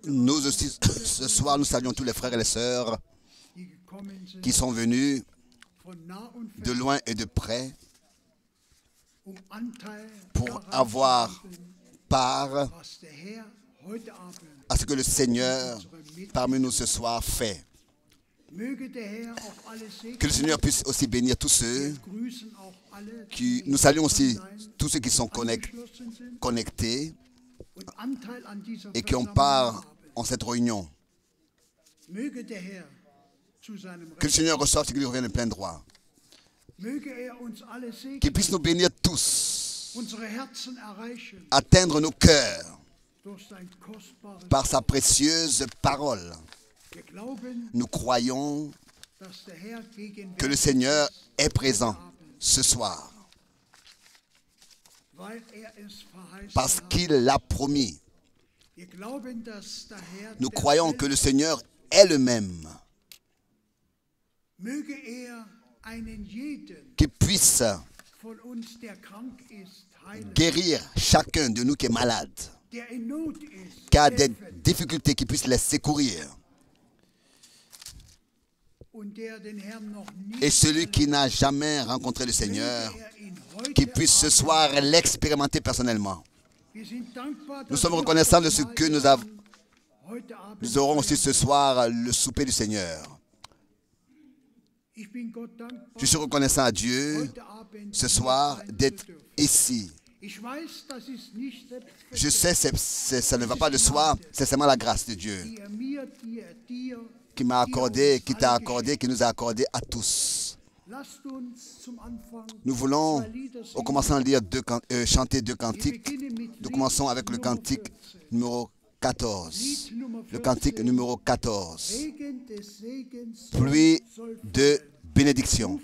Nous aussi, ce soir, nous saluons tous les frères et les sœurs qui sont venus de loin et de près pour avoir part à ce que le Seigneur parmi nous ce soir fait. Que le Seigneur puisse aussi bénir tous ceux qui... Nous saluons aussi tous ceux qui sont connectés et qui ont part en cette réunion. Que le Seigneur reçoive ce qui lui revient de plein droit. Qu'il puisse nous bénir tous, atteindre nos cœurs par sa précieuse parole. Nous croyons que le Seigneur est présent ce soir parce qu'il l'a promis. Nous croyons que le Seigneur est le même. Qu'il puisse guérir chacun de nous qui est malade, qui a des difficultés, qu'il puisse les secourir. Et celui qui n'a jamais rencontré le Seigneur, qu'il puisse ce soir l'expérimenter personnellement. Nous sommes reconnaissants de ce que nous avons. Nous aurons aussi ce soir le souper du Seigneur. Je suis reconnaissant à Dieu ce soir d'être ici. Je sais que ça ne va pas de soi, c'est seulement la grâce de Dieu qui m'a accordé, qui t'a accordé, qui nous a accordé à tous. Nous voulons, au commençant à chanter deux cantiques. Nous commençons avec le cantique numéro 14. Le cantique numéro 14. Pluie de bénédiction.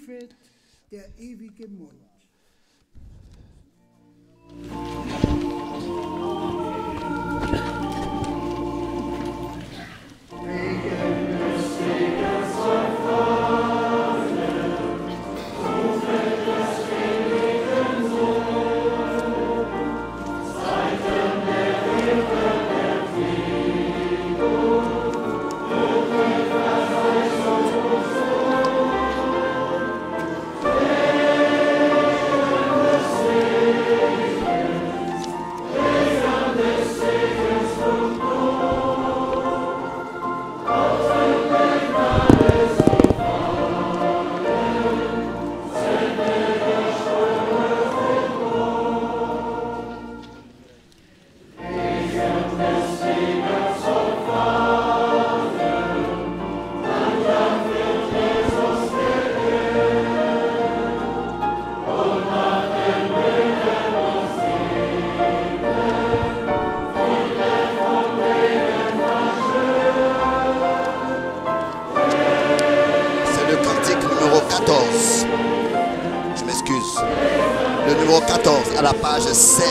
À la page 16,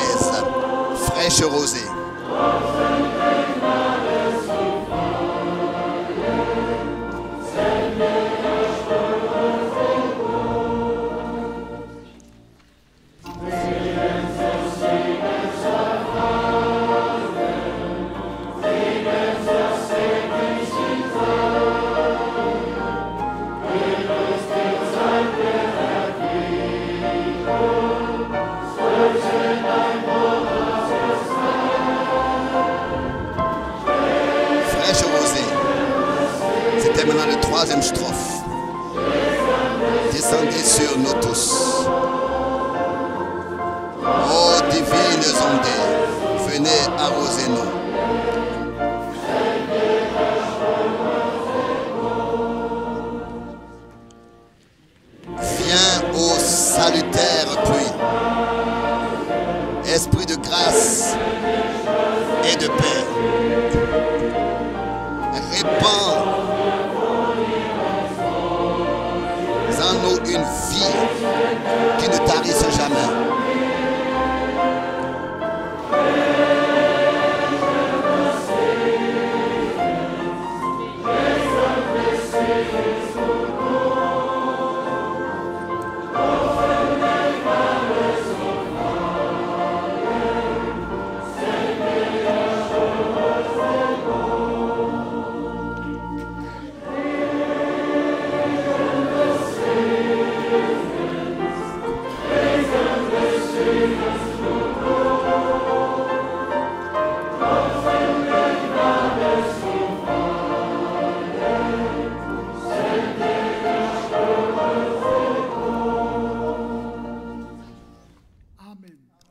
fraîche rosée. Troisième strophe. Descendez sur nous tous. Ô divines ondées, venez arroser nous. Viens ô salutaire pluie. Esprit de grâce et de paix. Répands en nous une vie qui ne tarisse jamais.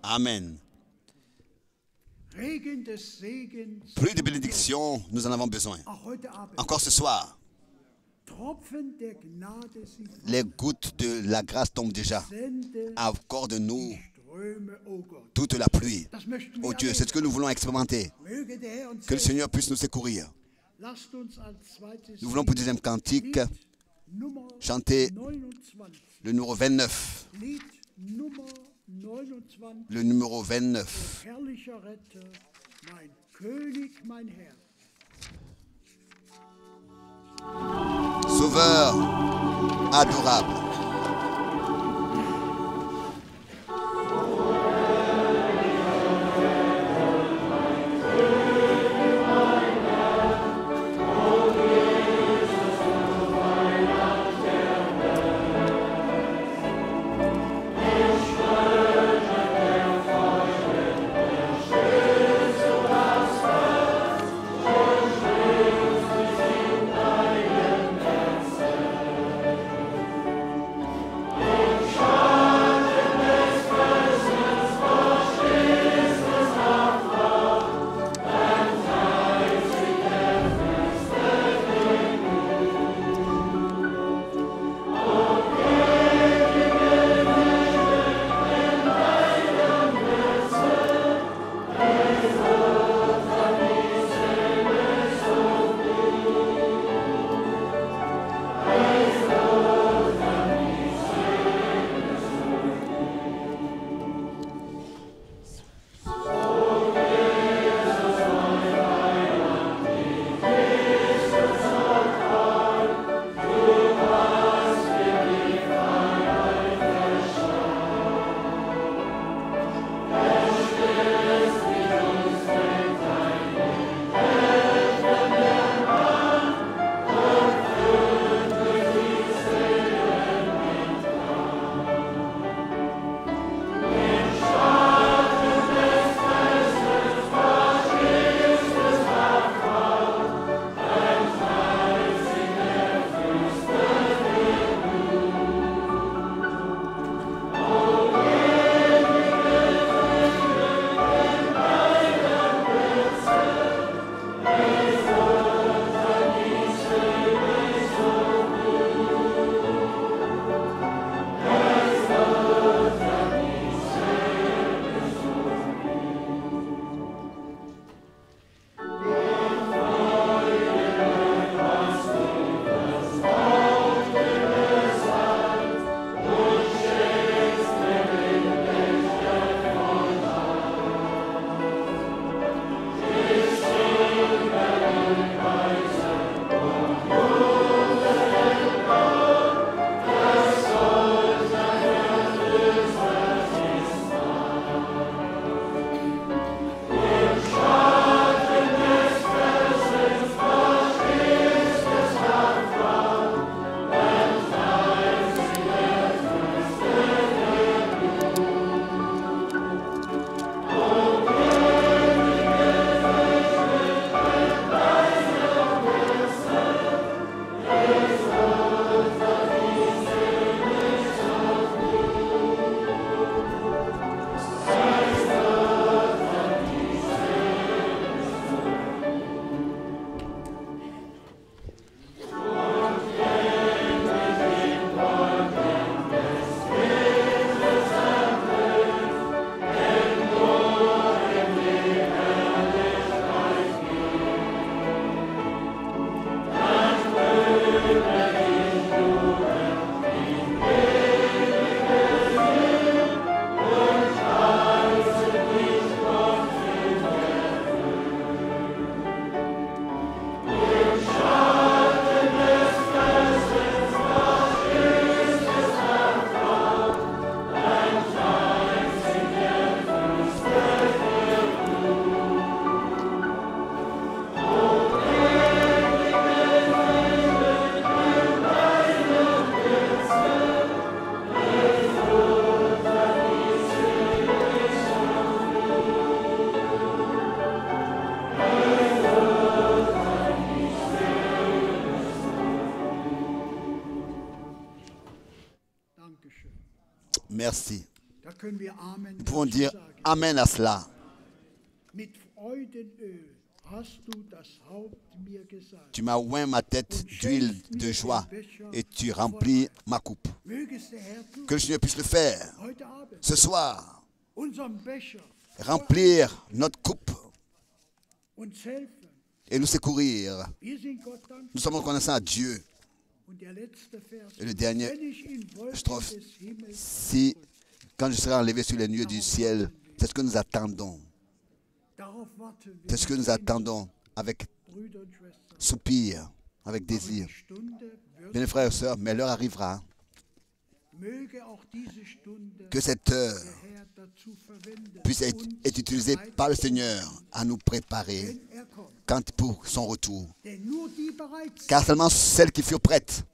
Amen. Plus de bénédictions, nous en avons besoin. Encore ce soir, les gouttes de la grâce tombent déjà. Accorde-nous toute la pluie. Oh Dieu, c'est ce que nous voulons expérimenter. Que le Seigneur puisse nous secourir. Nous voulons pour le deuxième cantique chanter le numéro 29. Le numéro 29. Sauveur adorable. Merci. Nous pouvons dire Amen à cela. Tu m'as oint ma tête d'huile de joie et tu remplis ma coupe. Que le Seigneur puisse le faire ce soir. Remplir notre coupe et nous secourir. Nous sommes reconnaissants à Dieu. Et le dernier strophe, si quand je serai enlevé sur les nuées du ciel, c'est ce que nous attendons. C'est ce que nous attendons avec soupir, avec désir. Bien frères et sœurs, mais l'heure arrivera. Que cette heure puisse être utilisée par le Seigneur à nous préparer pour son retour. Car seulement celles qui furent prêtes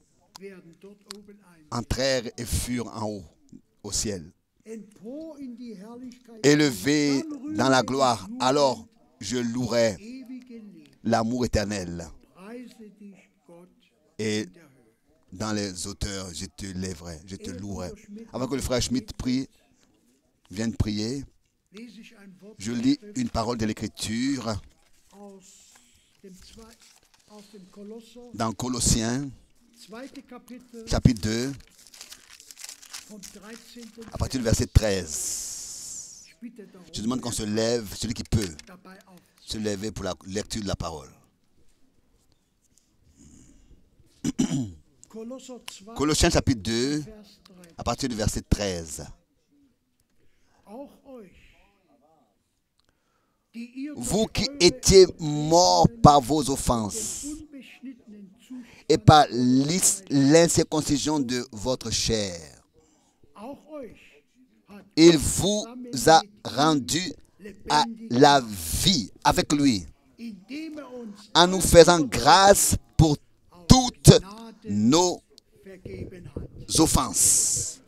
entrèrent et furent en haut, au ciel. Élevés dans la gloire, alors je louerai l'amour éternel. Et dans les auteurs, je te lèverai, je te louerai. Avant que le frère Schmidt vienne prier, je lis une parole de l'Écriture dans Colossiens, chapitre 2, à partir du verset 13. Je demande qu'on se lève, celui qui peut se lever pour la lecture de la parole. Colossiens chapitre 2, à partir du verset 13. Vous qui étiez morts par vos offenses et par l'incirconcision de votre chair, il vous a rendu à la vie avec lui, en nous faisant grâce pour toutes nos offenses.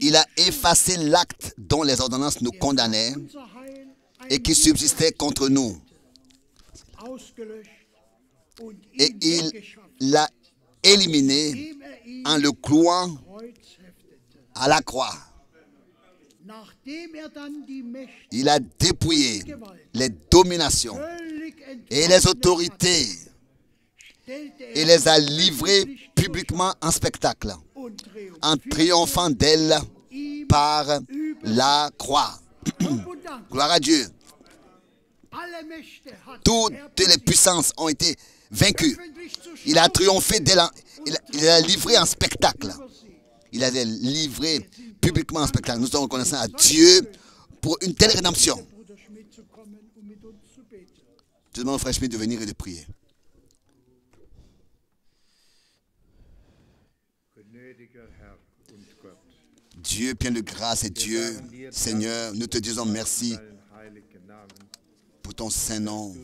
Il a effacé l'acte dont les ordonnances nous condamnaient et qui subsistait contre nous. Et il l'a éliminé en le clouant à la croix. Il a dépouillé les dominations et les autorités et les a livrées publiquement en spectacle, en triomphant d'elles par la croix. Gloire à Dieu. Toutes les puissances ont été vaincues. Il a triomphé il a livré en spectacle. Il a livré publiquement en spectacle. Nous sommes reconnaissants à Dieu pour une telle rédemption. Je demande au frère Schmidt de venir et de prier. Dieu plein de grâce et Dieu, Seigneur, nous te disons merci pour ton saint nom,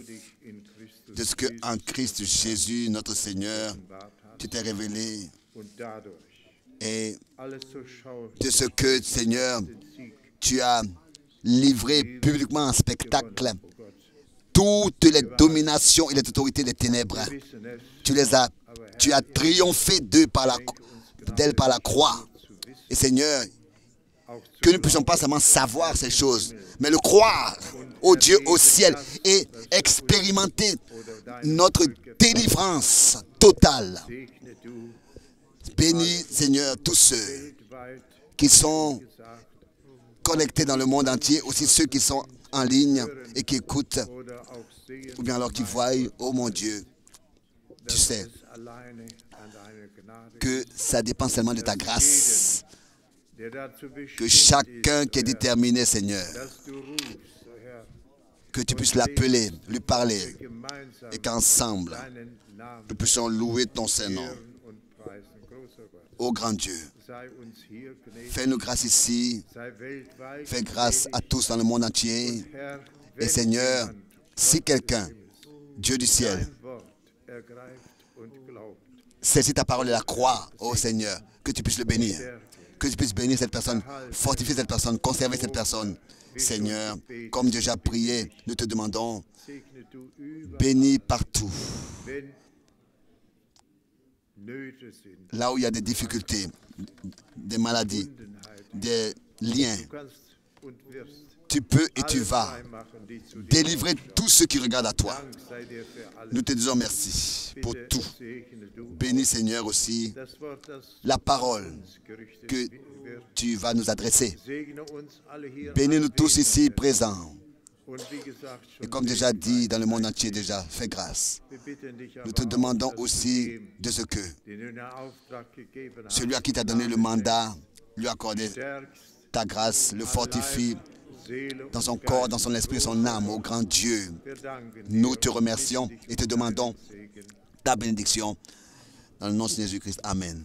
de ce que en Christ Jésus, notre Seigneur, tu t'es révélé et de ce que, Seigneur, tu as livré publiquement en spectacle toutes les dominations et les autorités des ténèbres. Tu as triomphé d'elles par la croix. Et Seigneur, que nous ne puissions pas seulement savoir ces choses, mais le croire au Dieu au ciel et expérimenter notre délivrance totale. Bénis, Seigneur, tous ceux qui sont connectés dans le monde entier, aussi ceux qui sont en ligne et qui écoutent, ou bien alors qui voient, oh mon Dieu, tu sais que ça dépend seulement de ta grâce. Que chacun qui est déterminé, Seigneur, que tu puisses l'appeler, lui parler, et qu'ensemble, nous puissions louer ton Saint-Nom. Ô grand Dieu, fais-nous grâce ici, fais grâce à tous dans le monde entier. Et Seigneur, si quelqu'un, Dieu du ciel, saisit ta parole et la croix, ô Seigneur, que tu puisses le bénir. Que tu puisses bénir cette personne, fortifier cette personne, conserver cette personne. Seigneur, comme Dieu a prié, nous te demandons, bénis partout. là où il y a des difficultés, des maladies, des liens. Tu peux et tu vas délivrer tous ceux qui regardent à toi. Nous te disons merci pour tout. Bénis Seigneur aussi la parole que tu vas nous adresser. Bénis-nous tous ici présents. Et comme déjà dit dans le monde entier, déjà, fais grâce. Nous te demandons aussi de ce que celui à qui tu as donné le mandat, lui accorder ta grâce, le fortifie dans son corps, dans son esprit, son âme, ô grand Dieu. Nous te remercions et te demandons ta bénédiction dans le nom de Jésus-Christ. Amen.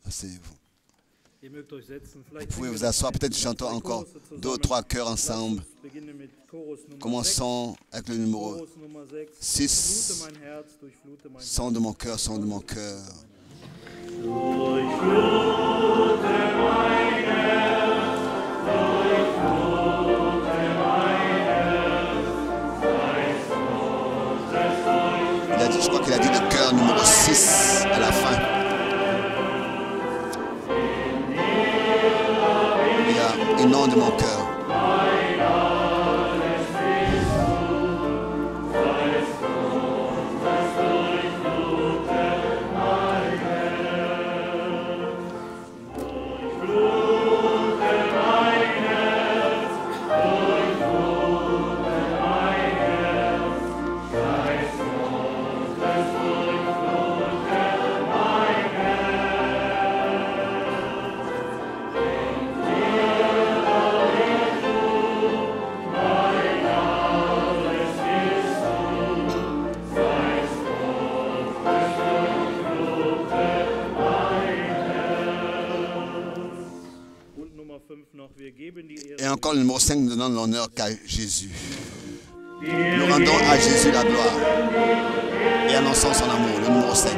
Asseyez-vous. Vous pouvez vous asseoir, peut-être chantons encore 2 ou 3 chœurs ensemble. Commençons avec le numéro 6. Son de mon cœur, son de mon cœur. Il a dit, je crois qu'il a dit le cœur numéro 6 à la fin. Nom de mon cœur. Et encore le numéro 5, nous donnons l'honneur qu'à Jésus. Nous rendons à Jésus la gloire et annonçons son amour, le numéro 5.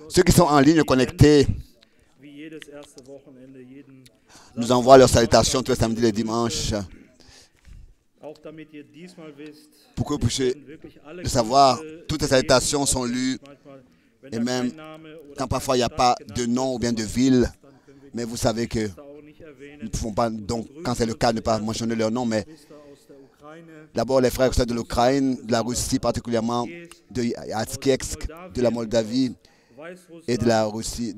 Ceux qui sont en ligne connectés nous envoient leurs salutations tous les samedis et les dimanches. Pour que vous puissiez le savoir, toutes les salutations sont lues. Et même quand parfois il n'y a pas de nom ou bien de ville, mais vous savez que nous ne pouvons pas, donc quand c'est le cas, ne pas mentionner leur nom, mais d'abord les frères et sœurs de l'Ukraine, de la Russie particulièrement, de Yatskietsk, de la Moldavie et de la Russie,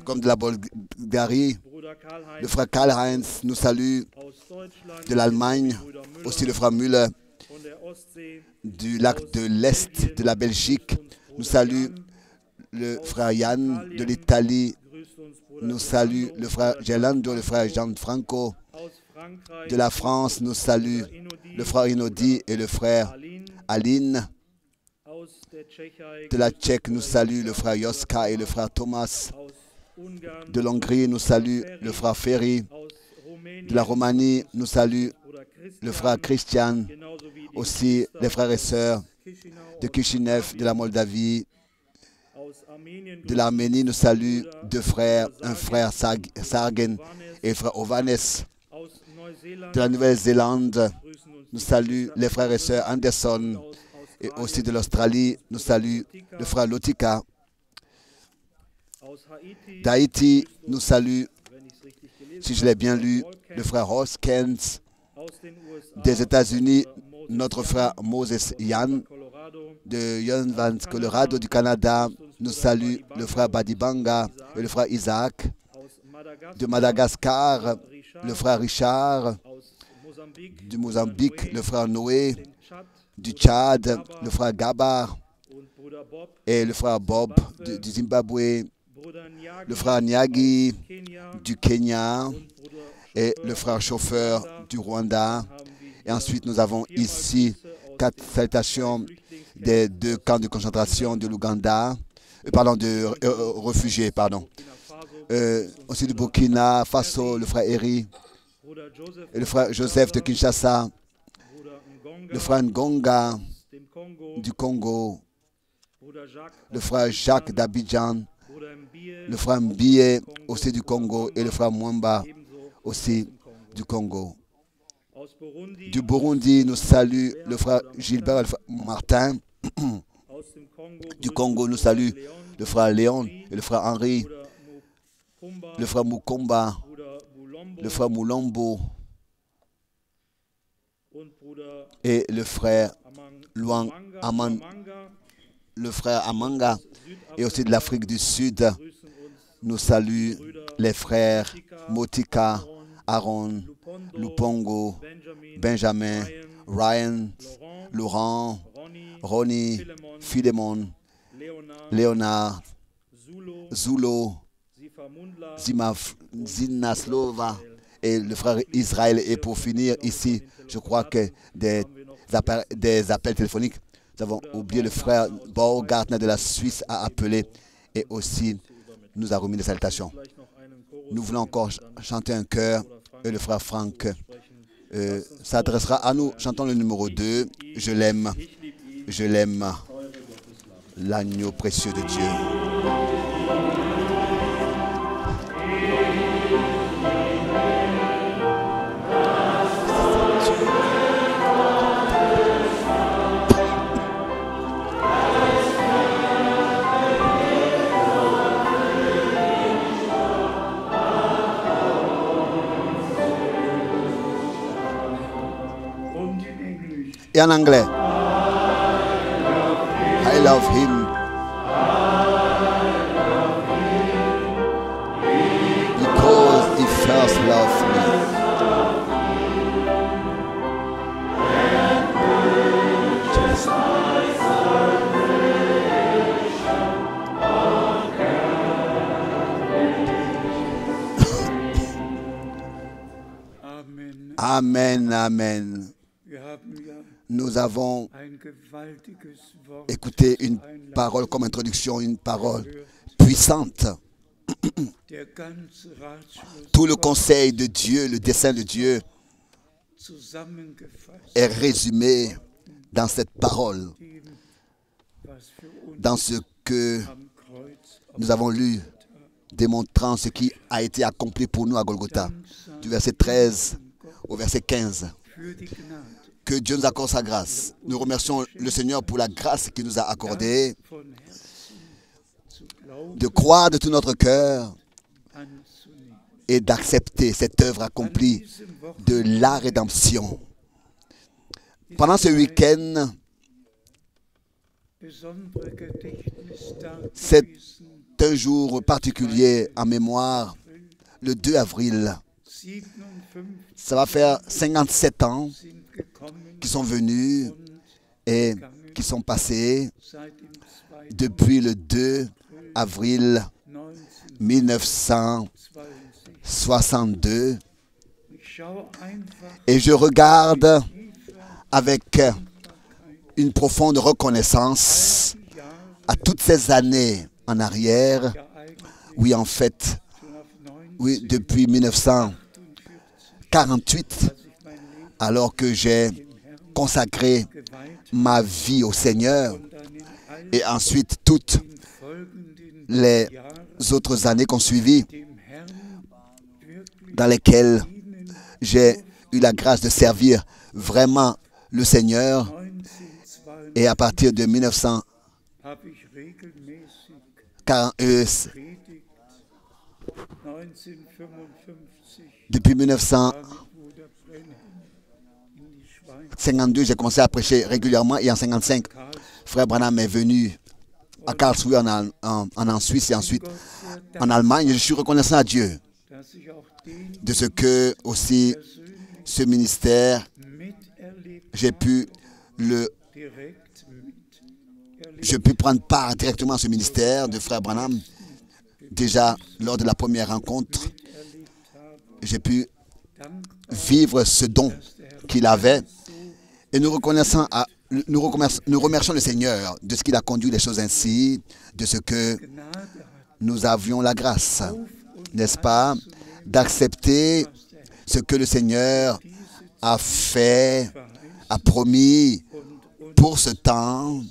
comme de la Bulgarie. Le frère Karl-Heinz nous salue de l'Allemagne, aussi le frère Müller du lac de l'Est de la Belgique. Nous salue le frère Yann de l'Italie. Nous salue le frère Gelando, le frère Gianfranco. De la France, nous salue le frère Inodi et le frère Aline. De la Tchèque, nous salue le frère Joska et le frère Thomas. De l'Hongrie, nous salue le frère Ferry. De la Roumanie, nous salue le frère Christian. Aussi les frères et sœurs de Kishinev, de la Moldavie. De l'Arménie, nous salue deux frères, un frère Sargen et le frère Ovanes. De la Nouvelle-Zélande, nous salue les frères et sœurs Anderson. Et aussi de l'Australie, nous salue le frère Lotika. D'Haïti, nous salue, si je l'ai bien lu, le frère Hoskens. Des États-Unis, notre frère Moses Yann. De Youngvans, Colorado, du Canada, nous salue le frère Badibanga et le frère Isaac. De Madagascar, le frère Richard. du Mozambique, le frère Noé, du Tchad, le frère Gabar et le frère Bob du Zimbabwe, le frère Nyagi du Kenya et le frère chauffeur du Rwanda. Et ensuite, nous avons ici 4 salutations des 2 camps de concentration de l'Ouganda, de réfugiés, aussi du Burkina Faso, le frère Eri, et le frère Joseph de Kinshasa, le frère Ngonga du Congo, le frère Jacques d'Abidjan, le frère Mbie aussi du Congo et le frère Mwamba aussi du Congo. Du Burundi, nous saluons le frère Gilbert et le frère Martin. Du Congo, nous saluons le frère Léon et le frère Henri, le frère Mukomba, le frère Mulombo et le frère Luang Aman, le frère Amanga, et aussi de l'Afrique du Sud. Nous saluons les frères Motika, Aaron, Lupongo, Benjamin, Ryan, Laurent, Ronnie, Philemon, Léonard, Zulo, Zinaslova et le frère Israël. Et pour finir ici, je crois que des appels téléphoniques, nous avons oublié le frère Baumgartner de la Suisse a appelé et aussi nous a remis des salutations. Nous voulons encore chanter un chœur et le frère Franck s'adressera à nous. Chantons le numéro 2. Je l'aime, l'agneau précieux de Dieu. Et en anglais, I love him because he first loved me. Amen, amen. Nous avons écouté une parole comme introduction, une parole puissante. Tout le conseil de Dieu, le dessein de Dieu est résumé dans cette parole, dans ce que nous avons lu, démontrant ce qui a été accompli pour nous à Golgotha, du verset 13 au verset 15. Que Dieu nous accorde sa grâce. Nous remercions le Seigneur pour la grâce qu'il nous a accordée de croire de tout notre cœur et d'accepter cette œuvre accomplie de la rédemption. Pendant ce week-end, c'est un jour particulier en mémoire, le 2 avril. Ça va faire 57 ans qui sont venus et qui sont passés depuis le 2 avril 1962. Et je regarde avec une profonde reconnaissance à toutes ces années en arrière. Oui, en fait, oui, depuis 1948, alors que j'ai consacré ma vie au Seigneur, et ensuite toutes les autres années qu'on suivit, dans lesquelles j'ai eu la grâce de servir vraiment le Seigneur. Et à partir de 1952, j'ai commencé à prêcher régulièrement, et en 1955, Frère Branham est venu à Karlsruhe en Suisse et ensuite en Allemagne. Je suis reconnaissant à Dieu de ce que aussi ce ministère, j'ai pu prendre part directement à ce ministère de Frère Branham. Déjà, lors de la première rencontre, j'ai pu vivre ce don qu'il avait. Et nous remercions le Seigneur de ce qu'il a conduit les choses ainsi, de ce que nous avions la grâce, n'est-ce pas, d'accepter ce que le Seigneur a fait, a promis pour ce temps,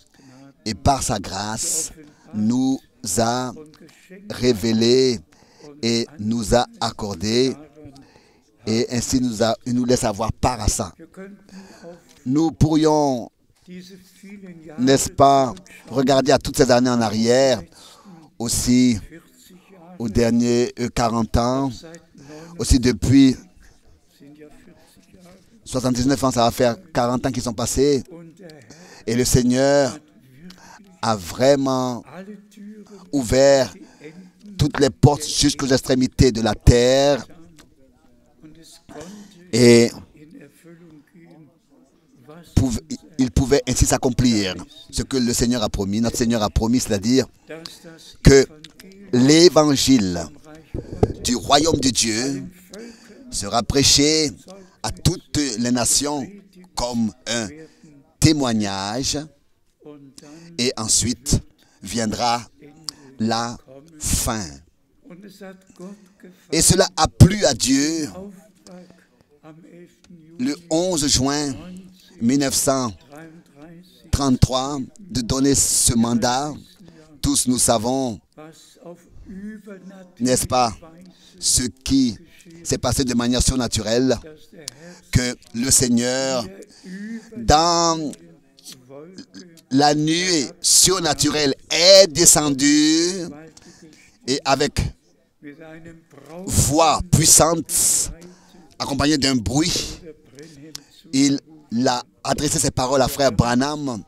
et par sa grâce, nous a révélé et nous a accordé, et ainsi il nous laisse avoir part à ça. Nous pourrions, n'est-ce pas, regarder à toutes ces années en arrière, aussi aux derniers 40 ans, aussi depuis 79 ans, ça va faire 40 ans qui sont passés, et le Seigneur a vraiment ouvert toutes les portes jusqu'aux extrémités de la terre, et il pouvait ainsi s'accomplir ce que le Seigneur a promis, notre Seigneur a promis, c'est-à-dire que l'évangile du royaume de Dieu sera prêché à toutes les nations comme un témoignage, et ensuite viendra la fin. Et cela a plu à Dieu le 11 juin 1933 de donner ce mandat. Tous nous savons, n'est-ce pas, ce qui s'est passé de manière surnaturelle, que le Seigneur, dans la nuée surnaturelle, est descendu et avec voix puissante, accompagnée d'un bruit, il a adressé ses paroles à Frère Branham,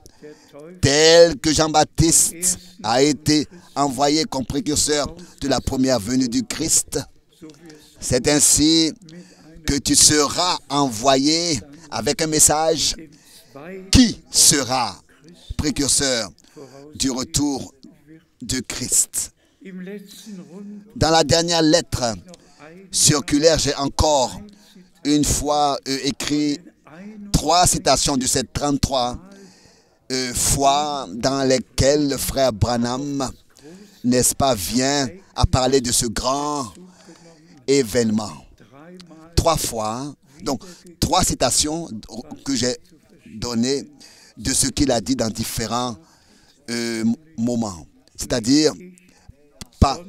tel que Jean-Baptiste a été envoyé comme précurseur de la première venue du Christ. C'est ainsi que tu seras envoyé avec un message qui sera précurseur du retour de Christ. Dans la dernière lettre circulaire, j'ai encore une fois écrit 3 citations de ces 33 fois dans lesquelles le frère Branham, n'est-ce pas, vient à parler de ce grand événement. 3 fois, donc 3 citations que j'ai données de ce qu'il a dit dans différents moments. C'est-à-dire, pas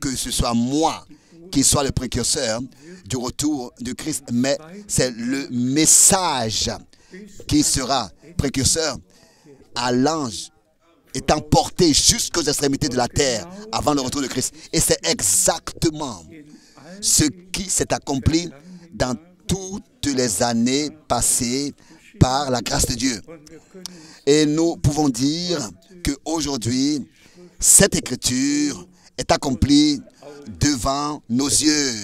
que ce soit moi qui soit le précurseur du retour de Christ, mais c'est le message qui sera précurseur à l'ange étant porté jusqu'aux extrémités de la terre avant le retour de Christ. Et c'est exactement ce qui s'est accompli dans toutes les années passées par la grâce de Dieu. Et nous pouvons dire qu'aujourd'hui, cette écriture est accomplie devant nos yeux.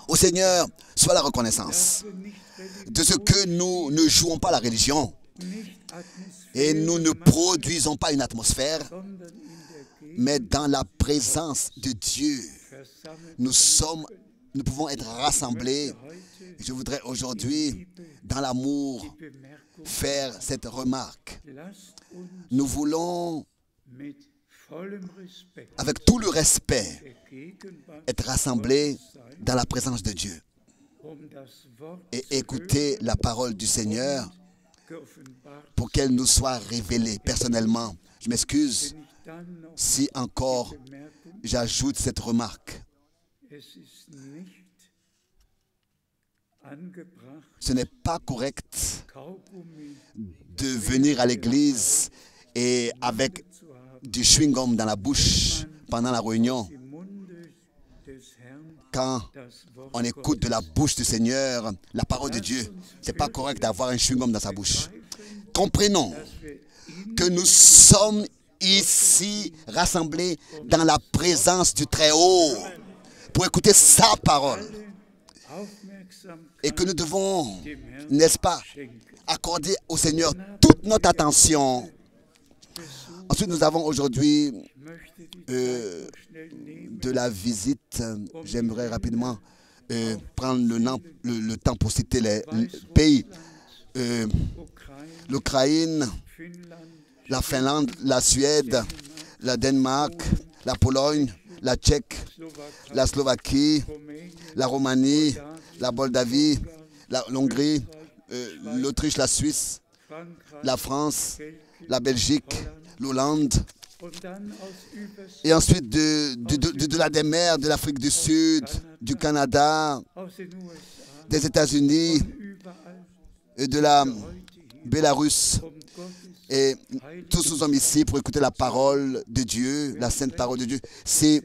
Au Seigneur soit la reconnaissance de ce que nous ne jouons pas la religion et nous ne produisons pas une atmosphère, mais dans la présence de Dieu, nous pouvons être rassemblés. Je voudrais aujourd'hui, dans l'amour, faire cette remarque. Nous voulons, avec tout le respect, être rassemblés dans la présence de Dieu et écouter la parole du Seigneur pour qu'elle nous soit révélée personnellement. Je m'excuse si encore j'ajoute cette remarque. Ce n'est pas correct de venir à l'église et avec du chewing-gum dans la bouche pendant la réunion. Quand on écoute de la bouche du Seigneur la parole de Dieu, ce n'est pas correct d'avoir un chewing-gum dans sa bouche. Comprenons que nous sommes ici rassemblés dans la présence du Très-Haut pour écouter sa parole. et que nous devons, n'est-ce pas, accorder au Seigneur toute notre attention. Ensuite, nous avons aujourd'hui de la visite. J'aimerais rapidement prendre le temps pour citer les pays. L'Ukraine, la Finlande, la Suède, la Danemark, la Pologne, la Tchèque, la Slovaquie, la Roumanie, la Moldavie, l'Hongrie, l'Autriche, la Suisse, la France, la Belgique, l'Hollande, et ensuite de la des mers, de l'Afrique du Sud, du Canada, des États-Unis, et de la Bélarus. Et tous nous sommes ici pour écouter la parole de Dieu, la sainte parole de Dieu. Si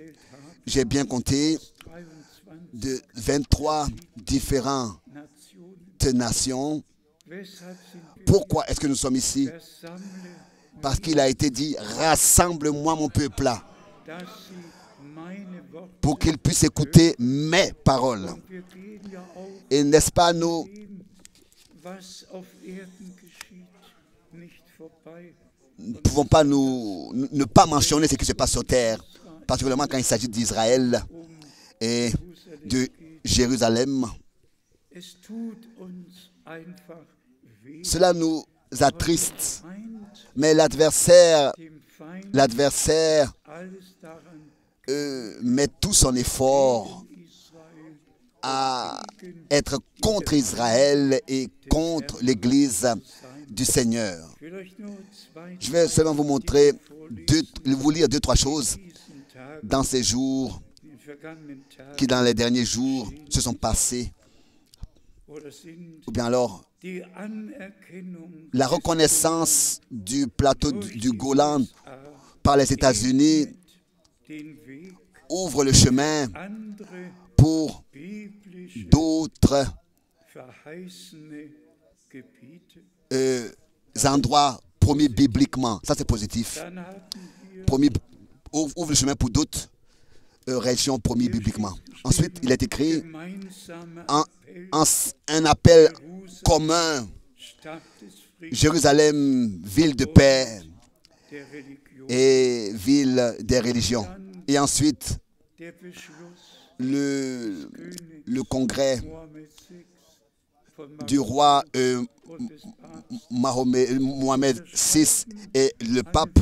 j'ai bien compté, de 23 différentes nations. Pourquoi est-ce que nous sommes ici? Parce qu'il a été dit, rassemble-moi mon peuple là, pour qu'il puisse écouter mes paroles. Et n'est-ce pas, nous ne pouvons pas ne pas mentionner ce qui se passe sur terre, particulièrement quand il s'agit d'Israël et de Jérusalem. Cela nous attriste, mais l'adversaire met tout son effort à être contre Israël et contre l'Église du Seigneur. Je vais seulement vous montrer, vous lire 2-3 choses dans ces jours qui, dans les derniers jours, se sont passés. Ou bien alors, la reconnaissance du plateau du Golan par les États-Unis ouvre le chemin pour d'autres endroits promis bibliquement. Ça, c'est positif. Ouvre le chemin pour d'autres régions promis bibliquement. Ensuite, il est écrit un appel commun. Jérusalem, ville de paix et ville des religions. Et ensuite, le congrès du roi Mohamed VI et le pape,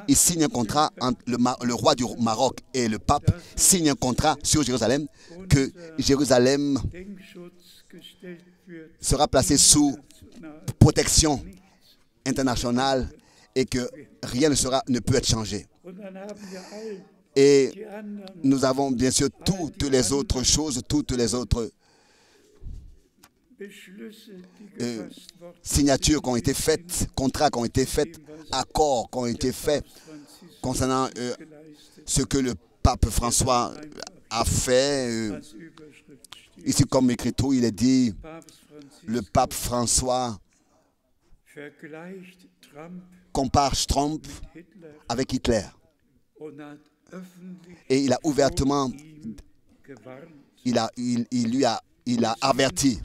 ils signent un contrat entre le roi du Maroc et le pape signent un contrat sur Jérusalem, que Jérusalem sera placé sous protection internationale et que rien ne peut être changé. Et nous avons bien sûr toutes les autres choses, toutes les autres signatures qui ont été faites, contrats qui ont été faits, accords qui ont été faits concernant ce que le pape François a fait. Ici, comme écrit tout, il est dit, le pape François compare Trump avec Hitler. Et il a ouvertement, il a averti.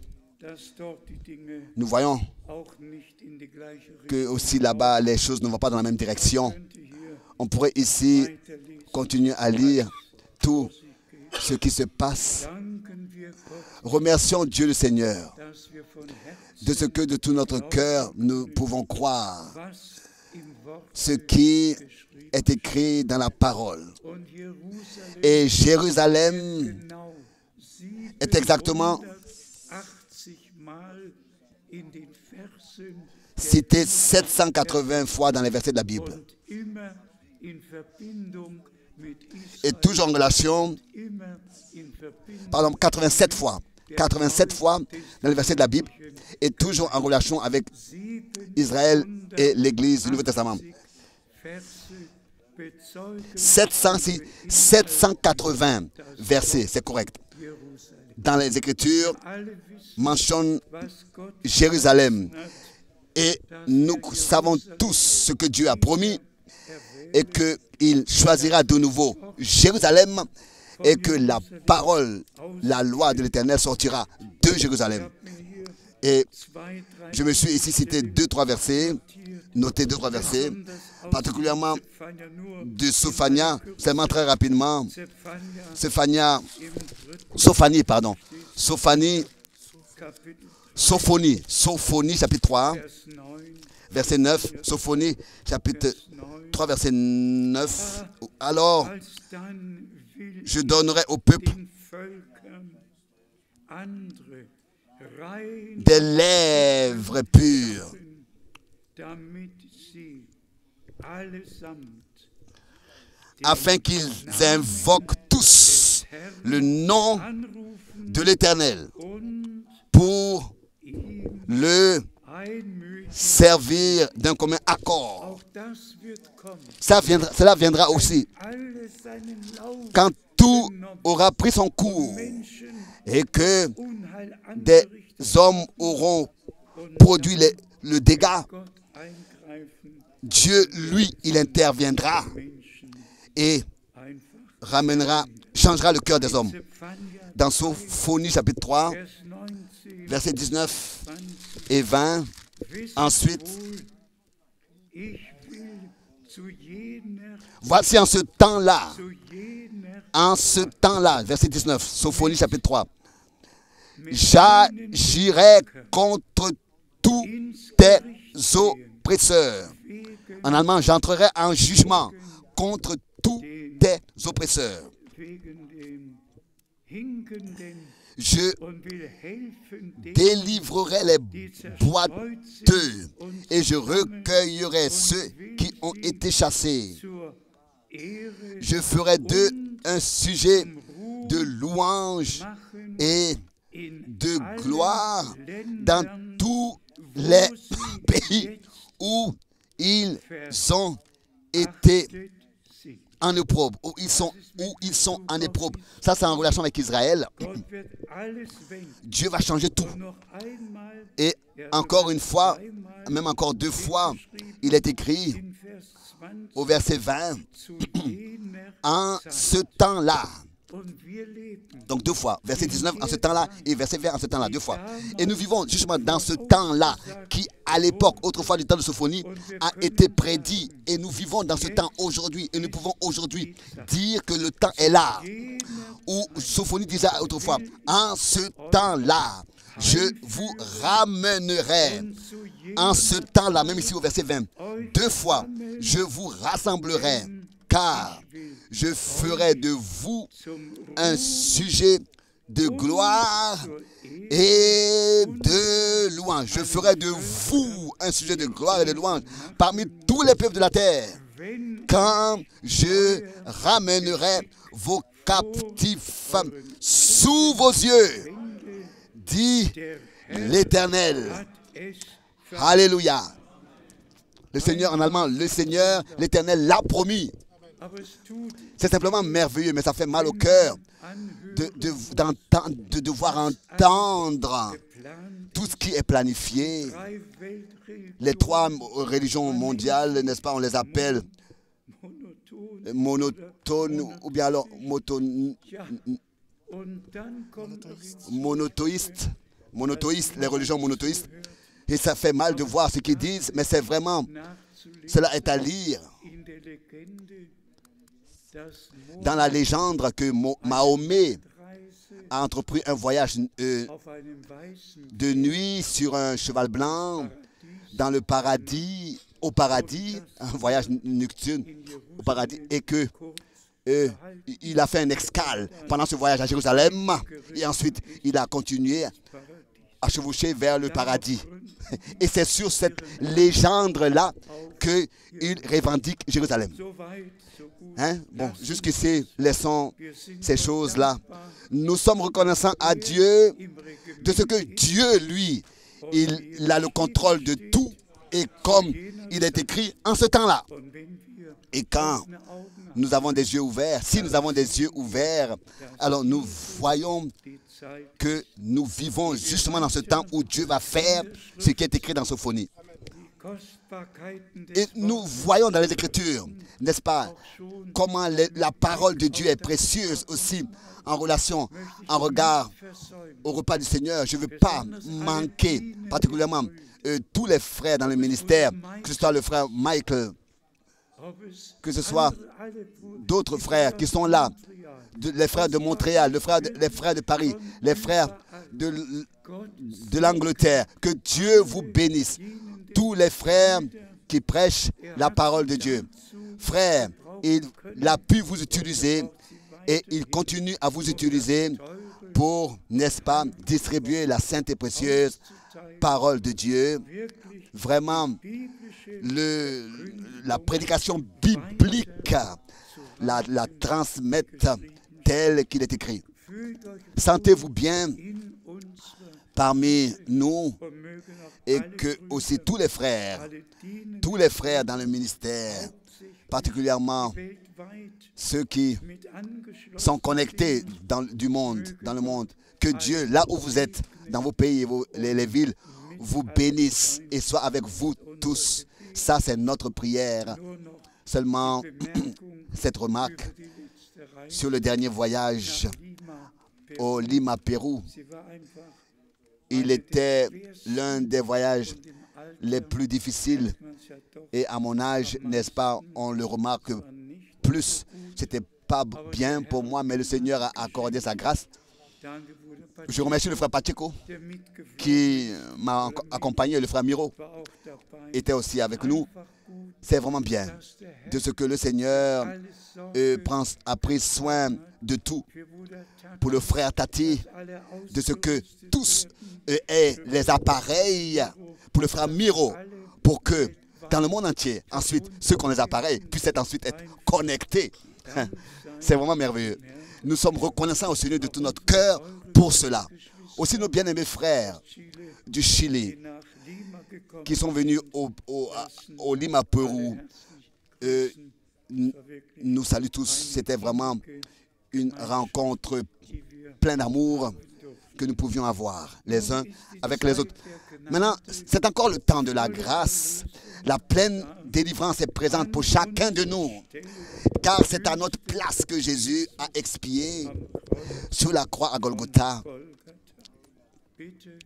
Nous voyons que aussi là-bas, les choses ne vont pas dans la même direction. On pourrait ici continuer à lire tout ce qui se passe. Remercions Dieu le Seigneur de ce que de tout notre cœur nous pouvons croire ce qui est écrit dans la parole. Et Jérusalem est exactement cité 780 fois dans les versets de la Bible. Et toujours en relation, 87 fois. 87 fois dans les versets de la Bible et toujours en relation avec Israël et l'Église du Nouveau Testament. 780 versets, c'est correct. Dans les Écritures, mentionne Jérusalem. Et nous savons tous ce que Dieu a promis et qu'il choisira de nouveau Jérusalem et que la parole, la loi de l'Éternel sortira de Jérusalem. Et je me suis ici cité 2-3 versets, noté 2-3 versets, particulièrement de Sophania, seulement très rapidement. Sophonie, chapitre 3, verset 9. Sophonie, chapitre 3, verset 9. Alors, je donnerai au peuple des lèvres pures, afin qu'ils invoquent tous le nom de l'Éternel pour le servir d'un commun accord. Cela viendra aussi quand tout aura pris son cours et que des hommes auront produit le dégât. Dieu, lui, il interviendra et changera le cœur des hommes. Dans Sophonie chapitre 3, versets 19 et 20, ensuite, voici en ce temps-là, verset 19, Sophonie chapitre 3, j'agirai contre tous tes oppresseurs. En allemand, j'entrerai en jugement contre tous tes oppresseurs. Je délivrerai les boiteux et je recueillerai ceux qui ont été chassés. Je ferai d'eux un sujet de louange et de gloire dans tous les pays où ils ont été en opprobre, où ils sont en opprobre. Ça, c'est en relation avec Israël. Dieu va changer tout. Et encore une fois, même encore 2 fois, il est écrit au verset 20, en ce temps-là. Donc 2 fois, verset 19 en ce temps-là et verset 20 en ce temps-là, 2 fois. Et nous vivons justement dans ce temps-là qui, à l'époque, autrefois du temps de Sophonie, a été prédit. Et nous vivons dans ce temps aujourd'hui. Et nous pouvons aujourd'hui dire que le temps est là. Où Sophonie disait autrefois, en ce temps-là, je vous ramènerai. En ce temps-là, même ici au verset 20, 2 fois, je vous rassemblerai. Car je ferai de vous un sujet de gloire et de louange. Je ferai de vous un sujet de gloire et de louange parmi tous les peuples de la terre. Quand je ramènerai vos captifs sous vos yeux, dit l'Éternel. Alléluia. Le Seigneur, en allemand, le Seigneur, l'Éternel l'a promis. C'est simplement merveilleux, mais ça fait mal au cœur de devoir entendre tout ce qui est planifié. Les 3 religions mondiales, n'est-ce pas, on les appelle monotones ou bien alors monothéistes, les religions monothéistes. Et ça fait mal de voir ce qu'ils disent, mais c'est vraiment, cela est à lire. Dans la légende que Mahomet a entrepris un voyage de nuit sur un cheval blanc dans le paradis, un voyage nocturne au paradis, et que il a fait un escale pendant ce voyage à Jérusalem, et ensuite il a continué à chevaucher vers le paradis. Et c'est sur cette légende-là qu'il revendique Jérusalem. Bon, jusqu'ici, laissons ces choses-là. Nous sommes reconnaissants à Dieu de ce que Dieu, lui, il a le contrôle de tout. Et comme il est écrit en ce temps-là. Et quand nous avons des yeux ouverts, si nous avons des yeux ouverts, alors nous voyons que nous vivons justement dans ce temps où Dieu va faire ce qui est écrit dans Sophonie. Et nous voyons dans les Écritures, n'est-ce pas, comment la parole de Dieu est précieuse aussi en relation, en regard au repas du Seigneur. Je ne veux pas manquer particulièrement tous les frères dans le ministère, que ce soit le frère Michael, que ce soit d'autres frères qui sont là, les frères de Montréal, les frères de Paris, les frères de l'Angleterre. Que Dieu vous bénisse. Tous les frères qui prêchent la parole de Dieu. Frère, il a pu vous utiliser et il continue à vous utiliser pour, n'est-ce pas, distribuer la sainte et précieuse parole de Dieu. Vraiment, la prédication biblique, la transmettre telle qu'il est écrit. Sentez-vous bien parmi nous et que aussi tous les frères dans le ministère, particulièrement ceux qui sont connectés dans le monde, que Dieu, là où vous êtes, dans vos pays et les villes, vous bénisse et soit avec vous tous. Ça, c'est notre prière. Seulement, cette remarque sur le dernier voyage au Lima, Pérou, il était l'un des voyages les plus difficiles. Et à mon âge, n'est-ce pas, on le remarque plus. C'était pas bien pour moi, mais le Seigneur a accordé sa grâce. Je remercie le frère Pacheco qui m'a accompagné. Le frère Miro était aussi avec nous. C'est vraiment bien de ce que le Seigneur a pris soin de tout. Pour le frère Tati, de ce que tous aient les appareils. Pour le frère Miro, pour que dans le monde entier, ensuite, ceux qui ont les appareils puissent ensuite être connectés. C'est vraiment merveilleux. Nous sommes reconnaissants au Seigneur de tout notre cœur pour cela. Aussi nos bien-aimés frères du Chili qui sont venus au Lima, Pérou, nous saluent tous. C'était vraiment une rencontre pleine d'amour que nous pouvions avoir les uns avec les autres. Maintenant, c'est encore le temps de la grâce. La pleine délivrance est présente pour chacun de nous, car c'est à notre place que Jésus a expié sur la croix à Golgotha.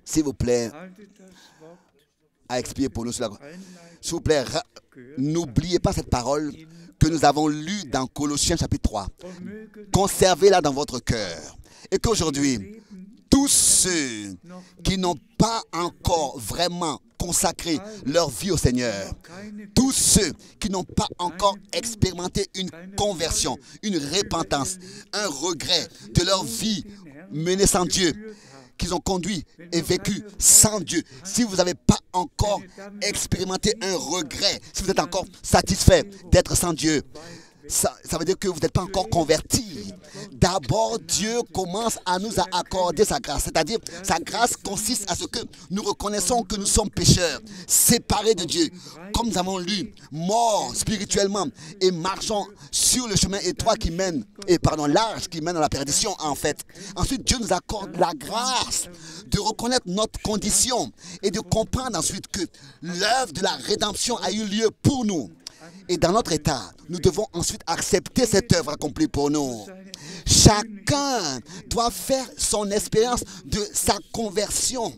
S'il vous plaît, a expié pour nous sur la croix. S'il vous plaît, n'oubliez pas cette parole que nous avons lue dans Colossiens chapitre 3. Conservez-la dans votre cœur. Et qu'aujourd'hui, tous ceux qui n'ont pas encore vraiment consacré leur vie au Seigneur, tous ceux qui n'ont pas encore expérimenté une conversion, une repentance, un regret de leur vie menée sans Dieu, qu'ils ont conduit et vécu sans Dieu, si vous n'avez pas encore expérimenté un regret, si vous êtes encore satisfait d'être sans Dieu, ça veut dire que vous n'êtes pas encore converti. D'abord, Dieu commence à nous accorder sa grâce. C'est-à-dire, sa grâce consiste à ce que nous reconnaissons que nous sommes pécheurs, séparés de Dieu, comme nous avons lu, morts spirituellement et marchons sur le chemin étroit qui mène, large qui mène à la perdition en fait. Ensuite, Dieu nous accorde la grâce de reconnaître notre condition et de comprendre ensuite que l'œuvre de la rédemption a eu lieu pour nous. Et dans notre état, nous devons ensuite accepter cette œuvre accomplie pour nous. Chacun doit faire son expérience de sa conversion,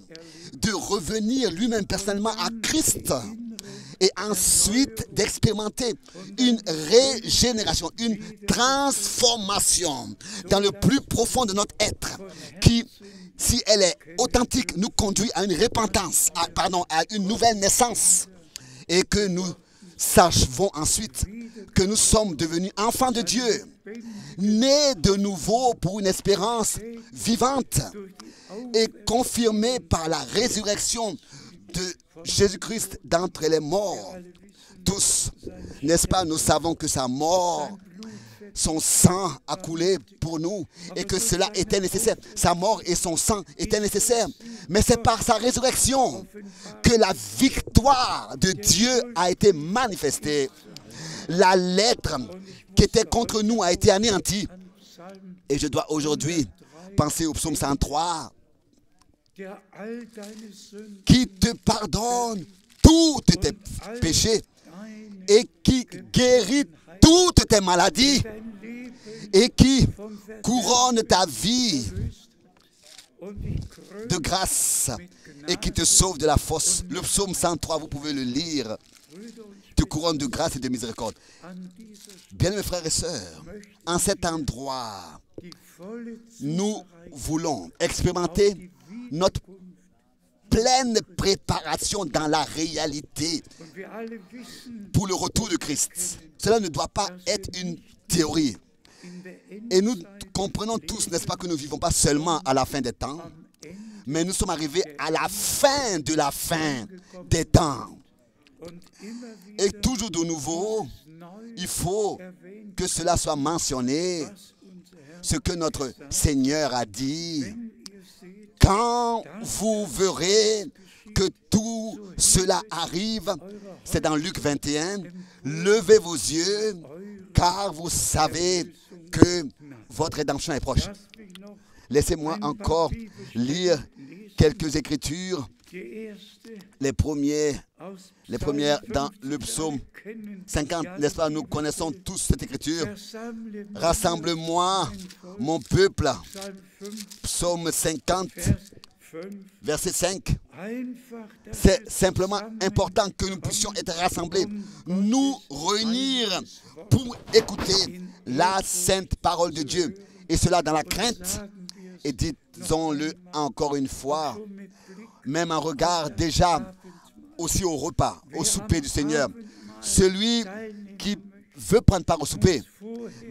de revenir lui-même personnellement à Christ. Et ensuite d'expérimenter une régénération, une transformation dans le plus profond de notre être qui, si elle est authentique, nous conduit à une repentance, à une nouvelle naissance. Et que nous sachons ensuite que nous sommes devenus enfants de Dieu, nés de nouveau pour une espérance vivante et confirmée par la résurrection de Jésus-Christ d'entre les morts. Tous, n'est-ce pas, nous savons que sa mort, son sang a coulé pour nous et que cela était nécessaire. Sa mort et son sang étaient nécessaires. Mais c'est par sa résurrection que la victoire de Dieu a été manifestée. La lettre qui était contre nous a été anéantie. Et je dois aujourd'hui penser au psaume 103 qui te pardonne tous tes péchés et qui guérit toutes tes maladies et qui couronne ta vie de grâce et qui te sauve de la fosse. Le psaume 103, vous pouvez le lire. Te couronne de grâce et de miséricorde. Bien mes frères et sœurs, en cet endroit, nous voulons expérimenter notre pleine préparation dans la réalité pour le retour de Christ. Cela ne doit pas être une théorie. Et nous comprenons tous, n'est-ce pas, que nous ne vivons pas seulement à la fin des temps, mais nous sommes arrivés à la fin de la fin des temps. Et toujours de nouveau, il faut que cela soit mentionné, ce que notre Seigneur a dit. Quand vous verrez que tout cela arrive, c'est dans Luc 21, levez vos yeux, car vous savez que votre rédemption est proche. Laissez-moi encore lire quelques écritures. Les premières dans le psaume 50, n'est-ce pas? Nous connaissons tous cette écriture. Rassemble-moi, mon peuple. Psaume 50, verset 5. C'est simplement important que nous puissions être rassemblés, nous réunir pour écouter la sainte parole de Dieu. Et cela dans la crainte. Et disons-le encore une fois, même en regard déjà aussi au repas, au souper du Seigneur. Celui qui veut prendre part au souper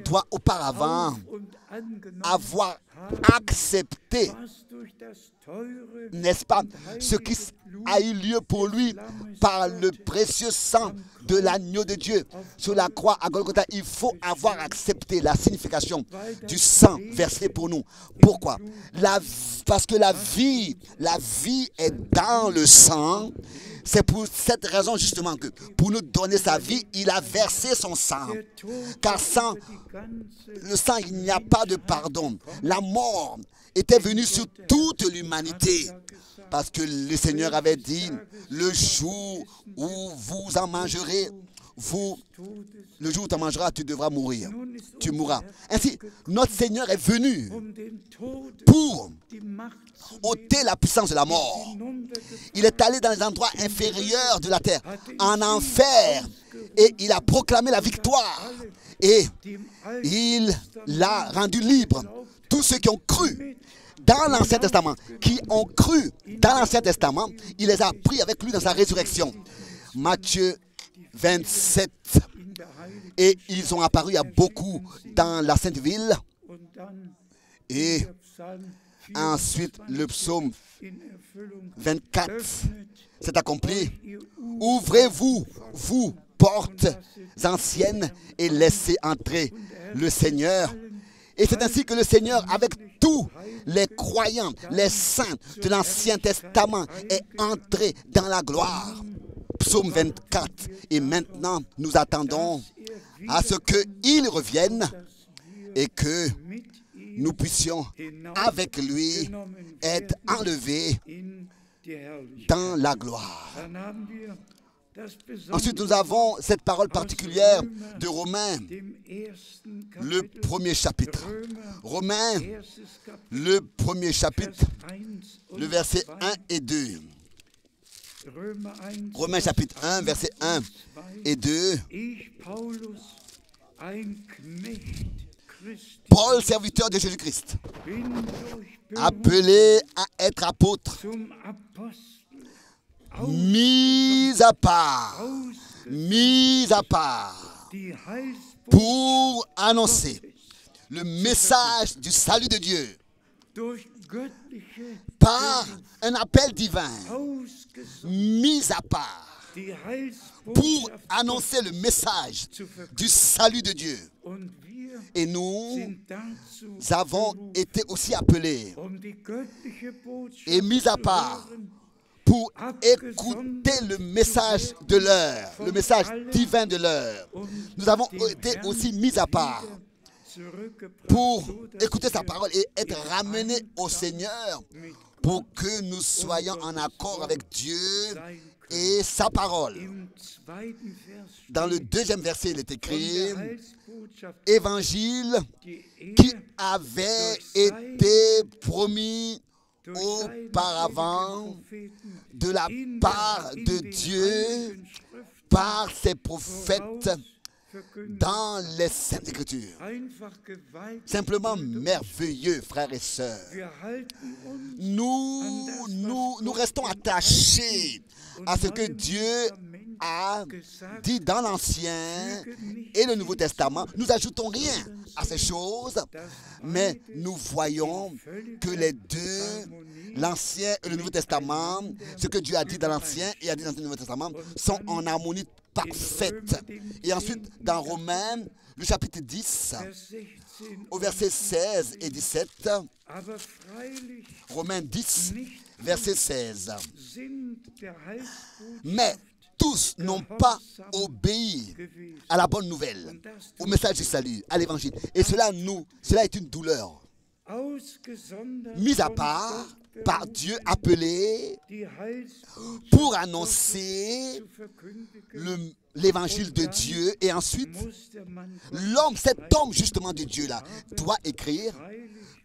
doit auparavant avoir accepté, n'est-ce pas, ce qui a eu lieu pour lui par le précieux sang de l'agneau de Dieu sur la croix à Golgotha. Il faut avoir accepté la signification du sang versé pour nous. Pourquoi? Parce que la vie est dans le sang. C'est pour cette raison justement que pour nous donner sa vie, il a versé son sang. Car sans le sang, il n'y a pas de pardon. La mort était venue sur toute l'humanité. Parce que le Seigneur avait dit, le jour où vous en mangerez, le jour où tu en mangeras, tu devras mourir. Tu mourras. Ainsi, notre Seigneur est venu pour ôter la puissance de la mort. Il est allé dans les endroits inférieurs de la terre, en enfer, et il a proclamé la victoire. Et il l'a rendu libre. Tous ceux qui ont cru dans l'Ancien Testament, il les a pris avec lui dans sa résurrection. Matthieu 27. Et ils ont apparu à beaucoup dans la Sainte Ville. Et ensuite, le psaume 24 s'est accompli. Ouvrez-vous, vous, portes anciennes, et laissez entrer le Seigneur. Et c'est ainsi que le Seigneur, avec tous les croyants, les saints de l'Ancien Testament, est entré dans la gloire. Psaume 24. Et maintenant, nous attendons à ce qu'il revienne et que nous puissions, avec lui, être enlevés dans la gloire. Ensuite, nous avons cette parole particulière de Romains, le premier chapitre. Romains, le premier chapitre, le verset 1 et 2. Romains chapitre 1, verset 1 et 2. Paul, serviteur de Jésus-Christ, appelé à être apôtre, mis à part, pour annoncer le message du salut de Dieu par un appel divin, mis à part pour annoncer le message du salut de Dieu. Et nous avons été aussi appelés et mis à part pour écouter le message de l'heure, le message divin de l'heure. Nous avons été aussi mis à part pour écouter sa parole et être ramenés au Seigneur pour que nous soyons en accord avec Dieu et sa parole. Dans le deuxième verset, il est écrit « Évangile qui avait été promis auparavant de la part de Dieu par ses prophètes dans les Saintes Écritures. » Simplement merveilleux, frères et sœurs. Nous restons attachés à ce que Dieu a dit dans l'Ancien et le Nouveau Testament. Nous n'ajoutons rien à ces choses, mais nous voyons que les deux, l'Ancien et le Nouveau Testament, ce que Dieu a dit dans l'Ancien et a dit dans le Nouveau Testament, sont en harmonie parfaite. Et ensuite, dans Romains, le chapitre 10, au verset 16 et 17, Romains 10, verset 16. Mais tous n'ont pas obéi à la bonne nouvelle, au message du salut, à l'évangile. Et cela est une douleur. Mis à part par Dieu, appelé pour annoncer l'évangile de Dieu. Et ensuite, cet homme justement de Dieu-là, doit écrire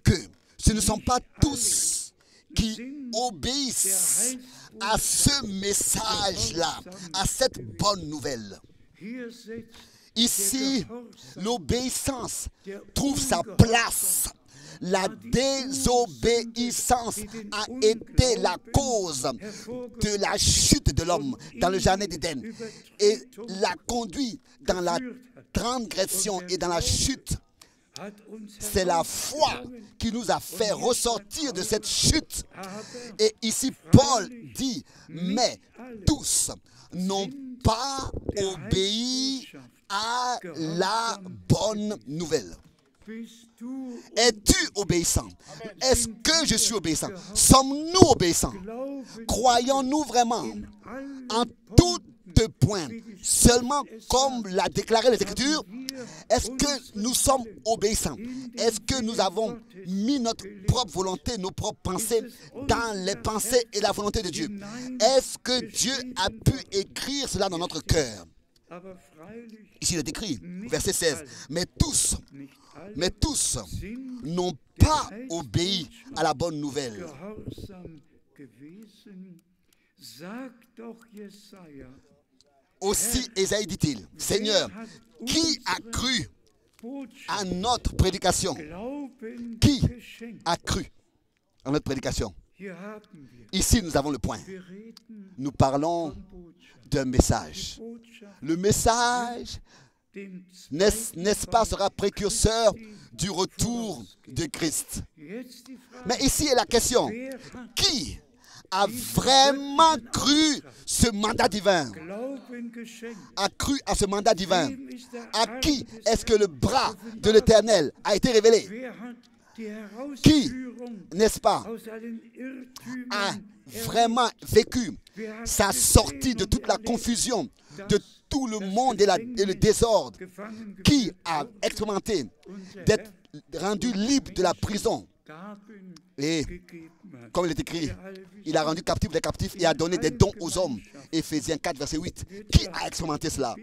que ce ne sont pas tous qui obéissent à ce message-là, à cette bonne nouvelle. Ici, l'obéissance trouve sa place. La désobéissance a été la cause de la chute de l'homme dans le jardin d'Éden et l'a conduit dans la transgression et dans la chute. C'est la foi qui nous a fait ressortir de cette chute. Et ici, Paul dit, mais tous n'ont pas obéi à la bonne nouvelle. Es-tu obéissant? Est-ce que je suis obéissant? Sommes-nous obéissants? Croyons-nous vraiment en tout point, seulement comme l'a déclaré les Écritures? Est-ce que nous sommes obéissants? Est-ce que nous avons mis notre propre volonté, nos propres pensées dans les pensées et la volonté de Dieu? Est-ce que Dieu a pu écrire cela dans notre cœur? Ici, il est écrit, verset 16, mais tous n'ont pas obéi à la bonne nouvelle. Aussi, Ésaïe dit-il, Seigneur, qui a cru à notre prédication? Qui a cru à notre prédication? Ici, nous avons le point. Nous parlons d'un message. Le message, n'est-ce pas, sera précurseur du retour de Christ. Mais ici est la question. Qui a vraiment cru ce mandat divin? A cru à ce mandat divin? À qui est-ce que le bras de l'Éternel a été révélé? Qui, n'est-ce pas, a vraiment vécu sa sortie de toute la confusion, de tout le monde et le désordre? Qui a expérimenté d'être rendu libre de la prison? Et comme il est écrit, il a rendu captifs les captifs et a donné des dons aux hommes. Éphésiens 4, verset 8. Qui a expérimenté cela?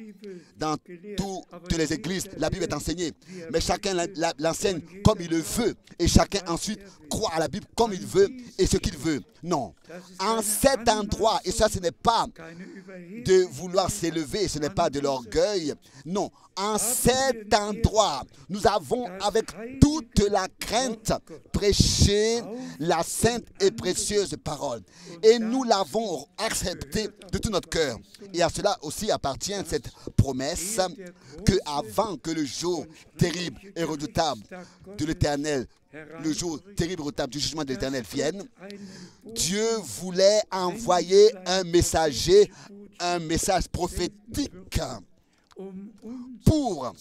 Dans toutes les églises, la Bible est enseignée. Mais chacun l'enseigne comme il le veut. Et chacun ensuite croit à la Bible comme il veut et ce qu'il veut. Non. En cet endroit, et ça ce n'est pas de vouloir s'élever, ce n'est pas de l'orgueil. Non. En cet endroit, nous avons avec toute la crainte prêché la sainte et précieuse parole. Et nous l'avons acceptée de tout notre cœur. Et à cela aussi appartient cette promesse que avant que le jour terrible et redoutable de l'Éternel, le jour terrible et redoutable du jugement de l'Éternel vienne, Dieu voulait envoyer un messager, un message prophétique pour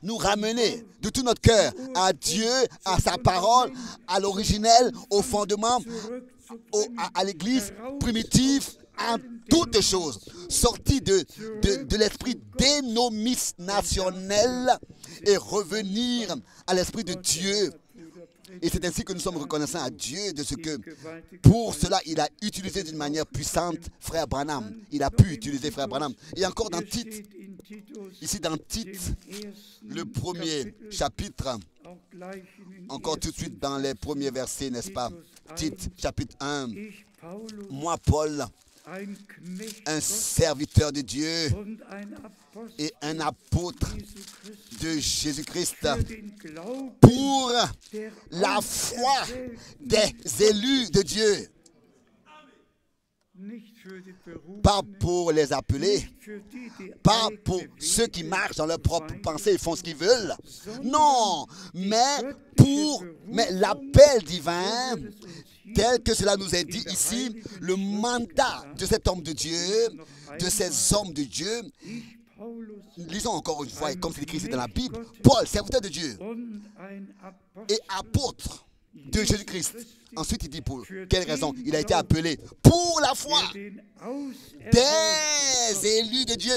nous ramener de tout notre cœur à Dieu, à sa parole, à l'originel, au fondement, à l'église primitive, en toutes choses. sortir de l'esprit dénominationnel et revenir à l'esprit de Dieu. Et c'est ainsi que nous sommes reconnaissants à Dieu de ce que, pour cela, il a utilisé d'une manière puissante Frère Branham. Il a pu utiliser Frère Branham. Et encore dans Tite, ici dans Tite, le premier chapitre, encore tout de suite dans les premiers versets, n'est-ce pas? Tite, chapitre 1. Moi, Paul, un serviteur de Dieu et un apôtre de Jésus-Christ, pour la foi des élus de Dieu. Pas pour les appeler, pas pour ceux qui marchent dans leur propre pensée et font ce qu'ils veulent. Non, mais l'appel divin, tel que cela nous est dit ici, le mandat de cet homme de Dieu, de ces hommes de Dieu. Lisons encore une fois, comme c'est écrit ici dans la Bible, Paul, serviteur de Dieu et apôtre de Jésus-Christ. Ensuite, il dit pour quelle raison il a été appelé pour la foi des élus de Dieu.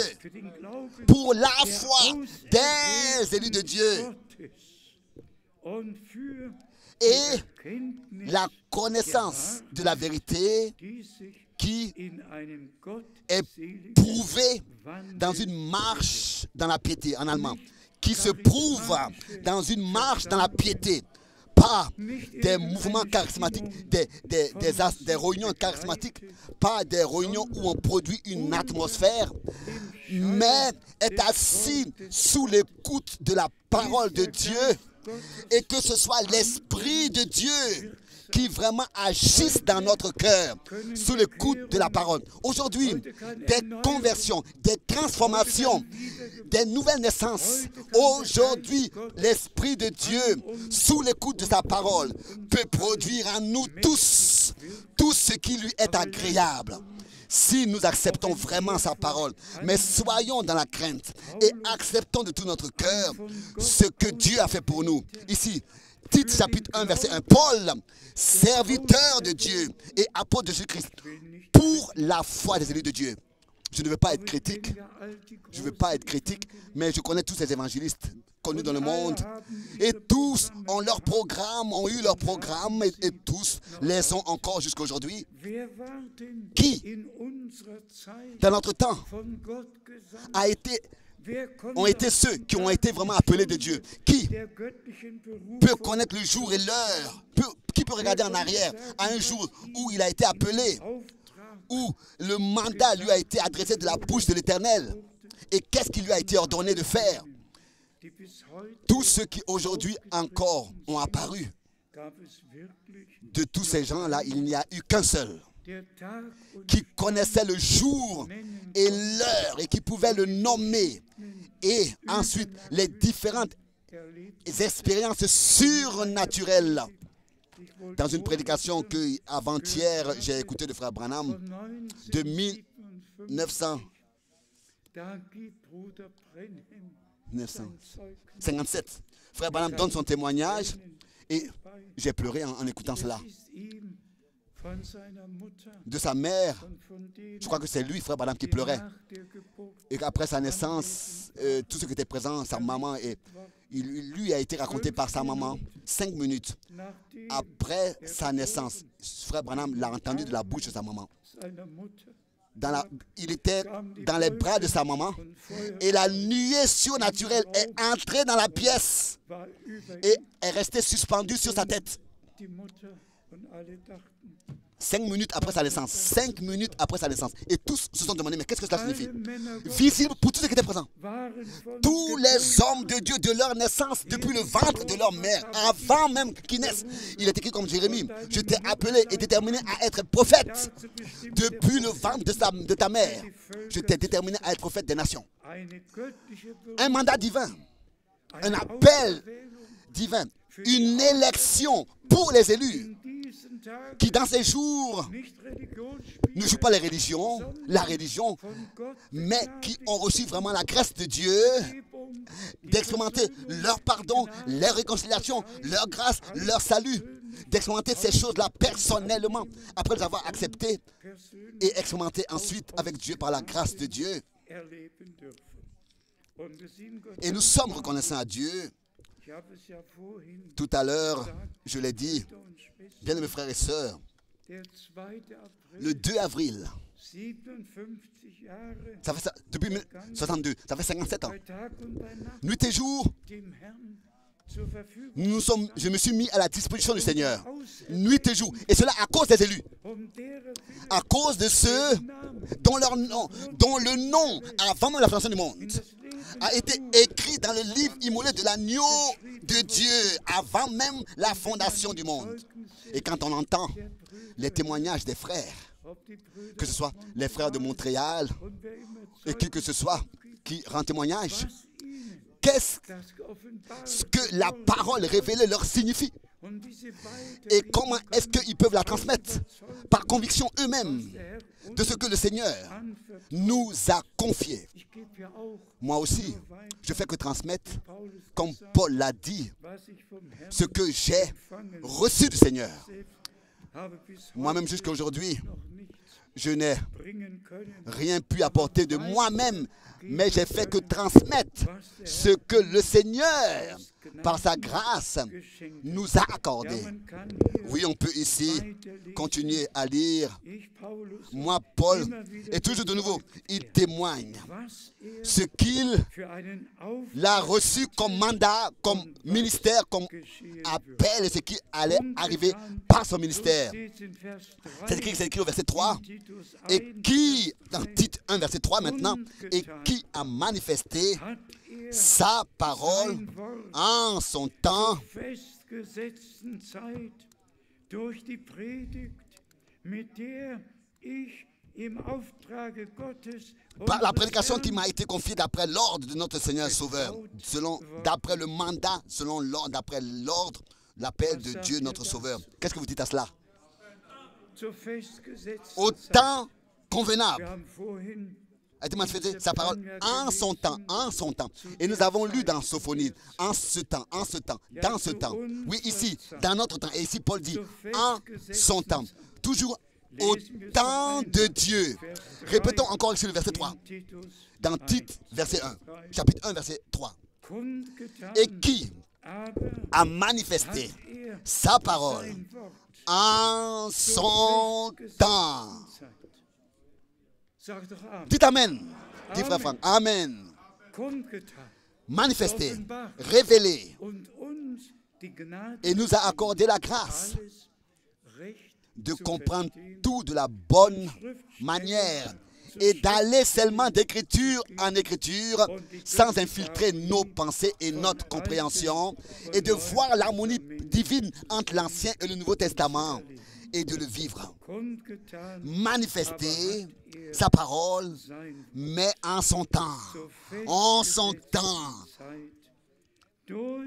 Pour la foi des élus de Dieu. Et la connaissance de la vérité qui est prouvée dans une marche dans la piété, en allemand, qui se prouve dans une marche dans la piété. Pas des mouvements charismatiques, des réunions charismatiques, pas des réunions où on produit une atmosphère, mais est assis sous l'écoute de la parole de Dieu et que ce soit l'Esprit de Dieu qui vraiment agisse dans notre cœur sous l'écoute de la parole. Aujourd'hui, des conversions, des transformations, des nouvelles naissances. Aujourd'hui, l'Esprit de Dieu, sous l'écoute de sa parole, peut produire en nous tous tout ce qui lui est agréable. Si nous acceptons vraiment sa parole, mais soyons dans la crainte et acceptons de tout notre cœur ce que Dieu a fait pour nous. Ici, Tite chapitre 1, verset 1. Paul, serviteur de Dieu et apôtre de Jésus-Christ, pour la foi des élus de Dieu. Je ne veux pas être critique. Je ne veux pas être critique, mais je connais tous ces évangélistes connus dans le monde. Et tous ont leur programme, ont eu leur programme, et tous les ont encore jusqu'à aujourd'hui. Qui, dans notre temps, ont été ceux qui ont été vraiment appelés de Dieu? Qui peut connaître le jour et l'heure? Qui peut regarder en arrière à un jour où il a été appelé, où le mandat lui a été adressé de la bouche de l'Éternel? Et qu'est-ce qui lui a été ordonné de faire? Tous ceux qui aujourd'hui encore ont apparu, de tous ces gens-là, il n'y a eu qu'un seul qui connaissait le jour et l'heure et qui pouvait le nommer. Et ensuite, les différentes expériences surnaturelles. Dans une prédication que avant-hier, j'ai écoutée de Frère Branham de 1957. Frère Branham donne son témoignage et j'ai pleuré en écoutant cela. De sa mère, je crois que c'est lui, Frère Branham, qui pleurait. Et après sa naissance, tout ce qui était présent, sa maman, et il lui a été raconté par sa maman 5 minutes après sa naissance. Frère Branham l'a entendu de la bouche de sa maman. Il était dans les bras de sa maman et la nuée surnaturelle est entrée dans la pièce et est restée suspendue sur sa tête. 5 minutes après sa naissance. 5 minutes après sa naissance. Et tous se sont demandé, mais qu'est-ce que cela signifie? Visible pour tous ceux qui étaient présents. Tous les hommes de Dieu de leur naissance, depuis le ventre de leur mère, avant même qu'ils naissent. Il est écrit comme Jérémie, je t'ai appelé et déterminé à être prophète. Depuis le ventre de ta mère, je t'ai déterminé à être prophète des nations. Un mandat divin. Un appel divin. Une élection pour les élus qui dans ces jours ne jouent pas la religion, mais qui ont reçu vraiment la grâce de Dieu d'expérimenter leur pardon, leur réconciliation, leur grâce, leur salut d'expérimenter ces choses-là personnellement, après les avoir acceptées et expérimentées ensuite avec Dieu par la grâce de Dieu. Et nous sommes reconnaissants à Dieu. Tout à l'heure, je l'ai dit, bien mes frères et sœurs, le 2 avril, ça fait ça, depuis 1962, ça fait 57 ans. Nuit et jour, je me suis mis à la disposition du Seigneur. Nuit et jour. Et cela à cause des élus. À cause de ceux dont le nom, avant même la fondation du monde, a été écrit dans le livre immolé de l'agneau de Dieu, avant même la fondation du monde. Et quand on entend les témoignages des frères, que ce soit les frères de Montréal, et qui que ce soit qui rend témoignage, qu'est-ce que la parole révélée leur signifie? Et comment est-ce qu'ils peuvent la transmettre? Par conviction eux-mêmes de ce que le Seigneur nous a confié. Moi aussi, je fais que transmettre, comme Paul l'a dit, ce que j'ai reçu du Seigneur. Moi-même, jusqu'à aujourd'hui, je n'ai rien pu apporter de moi-même, mais j'ai fait que transmettre ce que le Seigneur, par sa grâce, nous a accordé. Oui, on peut ici continuer à lire. Moi, Paul, et toujours de nouveau, il témoigne ce qu'il a reçu comme mandat, comme ministère, comme appel, et ce qui allait arriver par son ministère. C'est écrit au verset 3, et qui, dans Tite 1, verset 3 maintenant, et qui a manifesté sa parole en son temps par la prédication qui m'a été confiée d'après l'ordre de notre Seigneur Sauveur, d'après le mandat, selon l'ordre, d'après l'ordre, l'appel de Dieu notre Sauveur. Qu'est-ce que vous dites à cela? Au temps convenable a été manifesté sa parole en son temps, en son temps. Et nous avons lu dans Sophonie, en ce temps, en ce temps, dans ce temps. Oui, ici, dans notre temps. Et ici, Paul dit, en son temps. Toujours au temps de Dieu. Répétons encore ici le verset 3. Dans Tite, verset 1. Chapitre 1, verset 3. Et qui a manifesté sa parole en son temps. Dites Amen. Dites frère Franck. Amen. Manifesté, révélé, et nous a accordé la grâce de comprendre tout de la bonne manière et d'aller seulement d'écriture en écriture sans infiltrer nos pensées et notre compréhension et de voir l'harmonie divine entre l'Ancien et le Nouveau Testament et de le vivre. Manifester sa parole, mais en son temps. En son temps.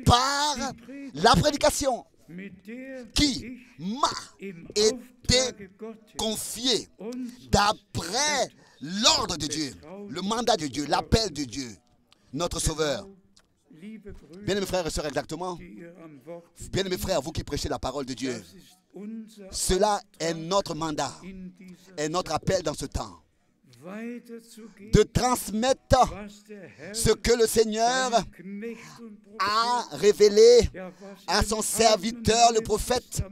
Par la prédication qui m'a été confiée d'après l'ordre de Dieu, le mandat de Dieu, l'appel de Dieu, notre Sauveur. Bien-aimés frères et sœurs, exactement. Bien-aimés frères, vous qui prêchez la parole de Dieu, cela est notre mandat, est notre appel dans ce temps. De transmettre ce que le Seigneur a révélé à son serviteur, le prophète.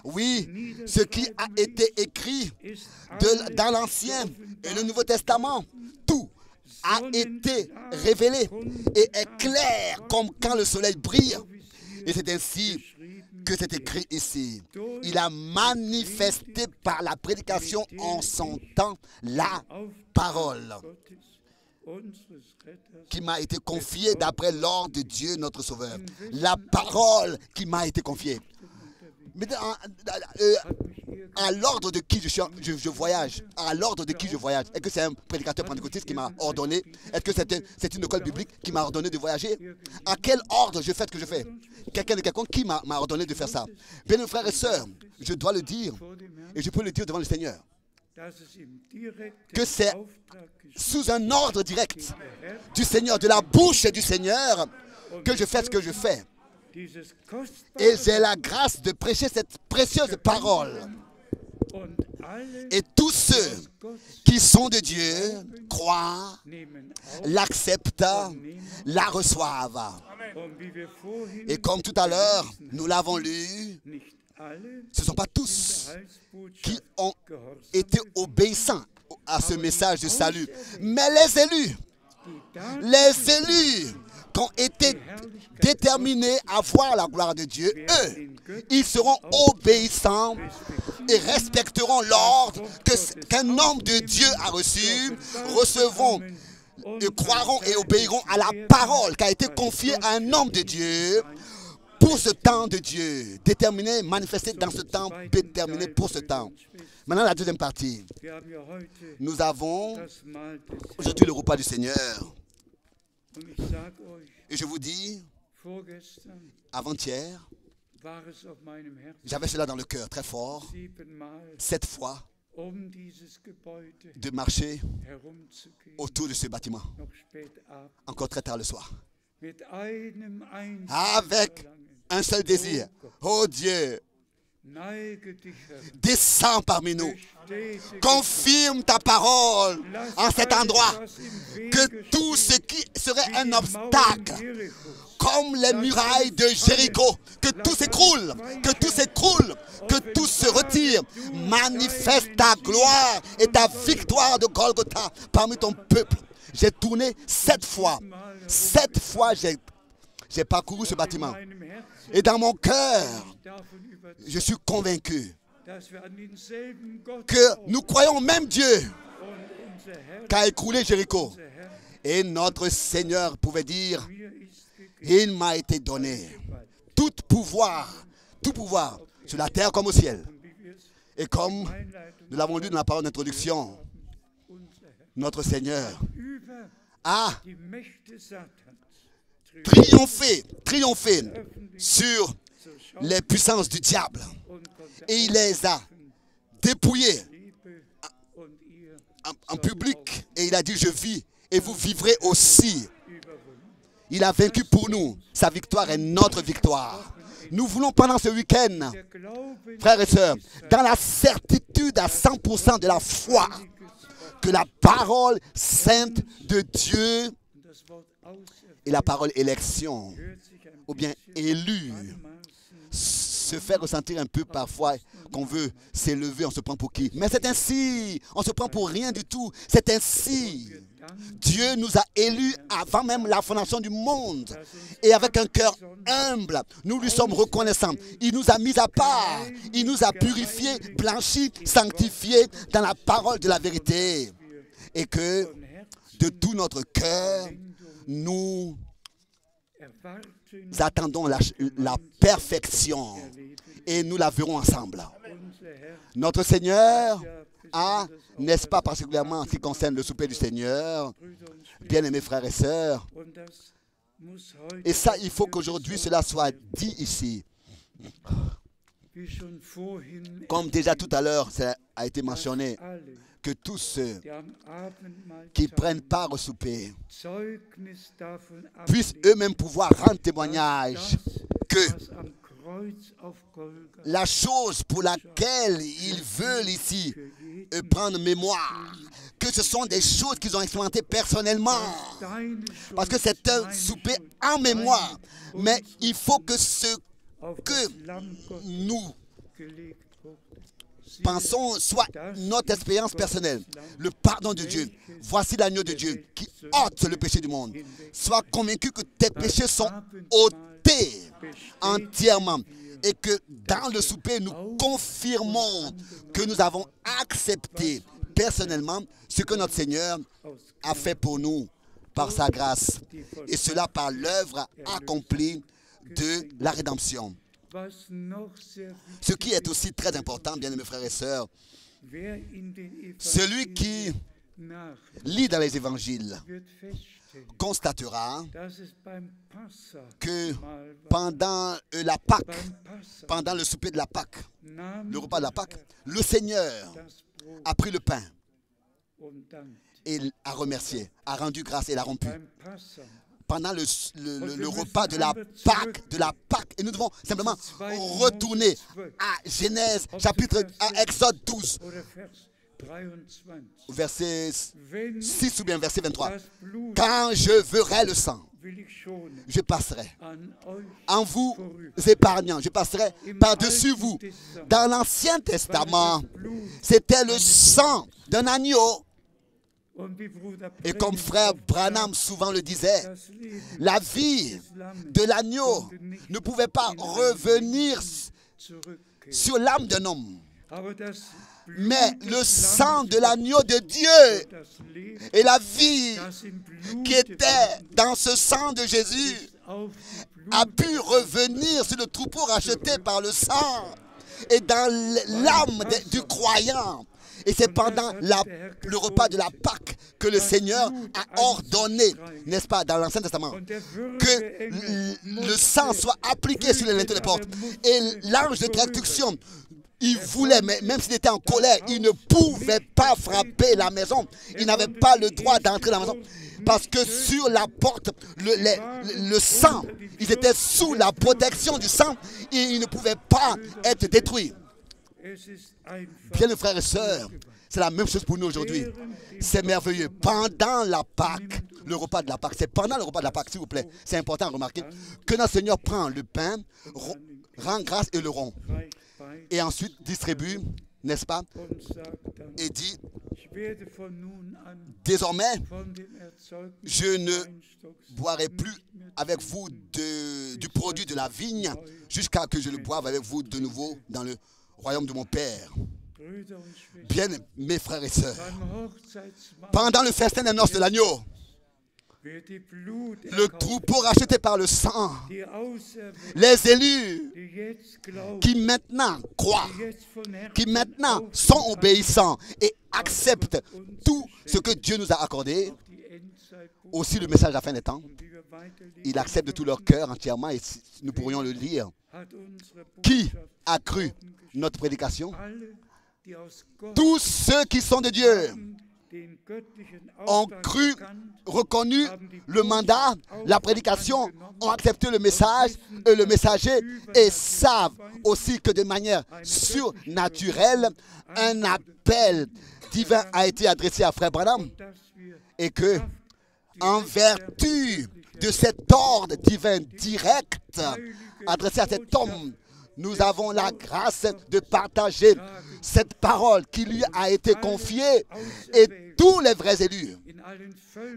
Oui, ce qui a été écrit dans l'Ancien et le Nouveau Testament, tout a été révélé et est clair comme quand le soleil brille. Et c'est ainsi que c'est écrit ici. Il a manifesté par la prédication en son temps la parole qui m'a été confiée d'après l'ordre de Dieu notre Sauveur. La parole qui m'a été confiée. Mais à l'ordre de qui je voyage? À l'ordre de qui je voyage? Est-ce que c'est un prédicateur pentecôtiste qui m'a ordonné? Est-ce que c'est une école biblique qui m'a ordonné de voyager? À quel ordre je fais ce que je fais? Quelqu'un qui m'a ordonné de faire ça? Bien, mes frères et sœurs, je dois le dire, et je peux le dire devant le Seigneur, que c'est sous un ordre direct du Seigneur, de la bouche du Seigneur, que je fais ce que je fais. Et j'ai la grâce de prêcher cette précieuse parole. Et tous ceux qui sont de Dieu croient, l'acceptent, la reçoivent. Et comme tout à l'heure, nous l'avons lu, ce ne sont pas tous qui ont été obéissants à ce message de salut, mais les élus qui ont été déterminés à voir la gloire de Dieu, eux, ils seront obéissants et respecteront l'ordre qu'un homme de Dieu a reçu, recevront, croiront et obéiront à la parole qui a été confiée à un homme de Dieu pour ce temps de Dieu, déterminé, manifesté dans ce temps, déterminé pour ce temps. Maintenant, la deuxième partie. Nous avons aujourd'hui le repas du Seigneur. Et je vous dis, avant-hier, j'avais cela dans le cœur très fort, 7 fois, de marcher autour de ce bâtiment, encore très tard le soir, avec un seul désir. Oh Dieu, descends parmi nous, confirme ta parole en cet endroit, que tout ce qui serait un obstacle, comme les murailles de Jéricho, que tout s'écroule, que tout se retire. Manifeste ta gloire et ta victoire de Golgotha parmi ton peuple. J'ai tourné 7 fois. 7 fois, j'ai parcouru ce bâtiment. Et dans mon cœur, je suis convaincu que nous croyons au même Dieu qu'a écroulé Jéricho. Et notre Seigneur pouvait dire, il m'a été donné tout pouvoir sur la terre comme au ciel. Et comme nous l'avons lu dans la parole d'introduction, notre Seigneur a triomphé sur les puissances du diable. Et il les a dépouillés en public. Et il a dit, je vis et vous vivrez aussi. Il a vaincu pour nous. Sa victoire est notre victoire. Nous voulons pendant ce week-end, frères et sœurs, dans la certitude à 100% de la foi, que la parole sainte de Dieu et la parole élection, ou bien élu, se fait ressentir un peu parfois qu'on veut s'élever, on se prend pour qui? Mais c'est ainsi, on se prend pour rien du tout, c'est ainsi. Dieu nous a élus avant même la fondation du monde. Et avec un cœur humble, nous lui sommes reconnaissants. Il nous a mis à part. Il nous a purifiés, blanchis, sanctifiés dans la parole de la vérité. Et que de tout notre cœur, nous attendons la perfection. Et nous la verrons ensemble. Notre Seigneur a, n'est-ce pas particulièrement en ce qui concerne le souper du Seigneur, bien-aimés frères et sœurs, et ça, il faut qu'aujourd'hui cela soit dit ici. Comme déjà tout à l'heure, ça a été mentionné, que tous ceux qui prennent part au souper puissent eux-mêmes pouvoir rendre témoignage que la chose pour laquelle ils veulent ici prendre mémoire, que ce sont des choses qu'ils ont expérimentées personnellement. Parce que c'est un souper en mémoire. Mais il faut que ce que nous pensons soit notre expérience personnelle. Le pardon de Dieu. Voici l'agneau de Dieu qui ôte le péché du monde. Sois convaincu que tes péchés sont ôtés entièrement. Et que dans le souper, nous confirmons que nous avons accepté personnellement ce que notre Seigneur a fait pour nous par sa grâce. Et cela par l'œuvre accomplie de la rédemption. Ce qui est aussi très important, bien aimés frères et sœurs, celui qui lit dans les évangiles constatera que pendant la Pâque, pendant le souper de la Pâque, le repas de la Pâque, le Seigneur a pris le pain et a remercié, a rendu grâce et l'a rompu. pendant le repas de la Pâque. Et nous devons simplement retourner à Genèse, à Exode 12, verset 6 ou bien verset 23. Quand je verrai le sang, je passerai en vous épargnant, je passerai par-dessus vous. Dans l'Ancien Testament, c'était le sang d'un agneau. Et comme frère Branham souvent le disait, la vie de l'agneau ne pouvait pas revenir sur l'âme d'un homme. Mais le sang de l'agneau de Dieu et la vie qui était dans ce sang de Jésus a pu revenir sur le troupeau racheté par le sang et dans l'âme du croyant. Et c'est pendant le repas de la Pâque que le Seigneur a ordonné, n'est-ce pas, dans l'Ancien Testament, que le sang soit appliqué sur les linteaux des portes. Et l'ange de destruction, il voulait, mais même s'il était en colère, il ne pouvait pas frapper la maison. Il n'avait pas le droit d'entrer dans la maison. Parce que sur la porte, le sang, ils étaient sous la protection du sang et ils ne pouvaient pas être détruits. Bien, les frères et sœurs, c'est la même chose pour nous aujourd'hui. C'est merveilleux. Pendant la Pâque, le repas de la Pâque, c'est pendant le repas de la Pâque, s'il vous plaît, c'est important à remarquer, que notre Seigneur prend le pain, rend grâce et le rompt. Et ensuite distribue, n'est-ce pas, et dit, désormais, je ne boirai plus avec vous du produit de la vigne jusqu'à ce que je le boive avec vous de nouveau dans le royaume de mon Père. Bien, mes frères et sœurs, pendant le festin des noces de l'agneau, le troupeau racheté par le sang, les élus qui maintenant croient, qui maintenant sont obéissants et acceptent tout ce que Dieu nous a accordé, aussi le message de la fin des temps, ils acceptent de tout leur cœur entièrement et nous pourrions le lire. Qui a cru notre prédication? Tous ceux qui sont de Dieu ont cru, reconnu le mandat, la prédication, ont accepté le message et le messager et savent aussi que de manière surnaturelle, un appel divin a été adressé à Frère Branham et que, en vertu de cet ordre divin direct adressé à cet homme, nous avons la grâce de partager cette parole qui lui a été confiée et tous les vrais élus,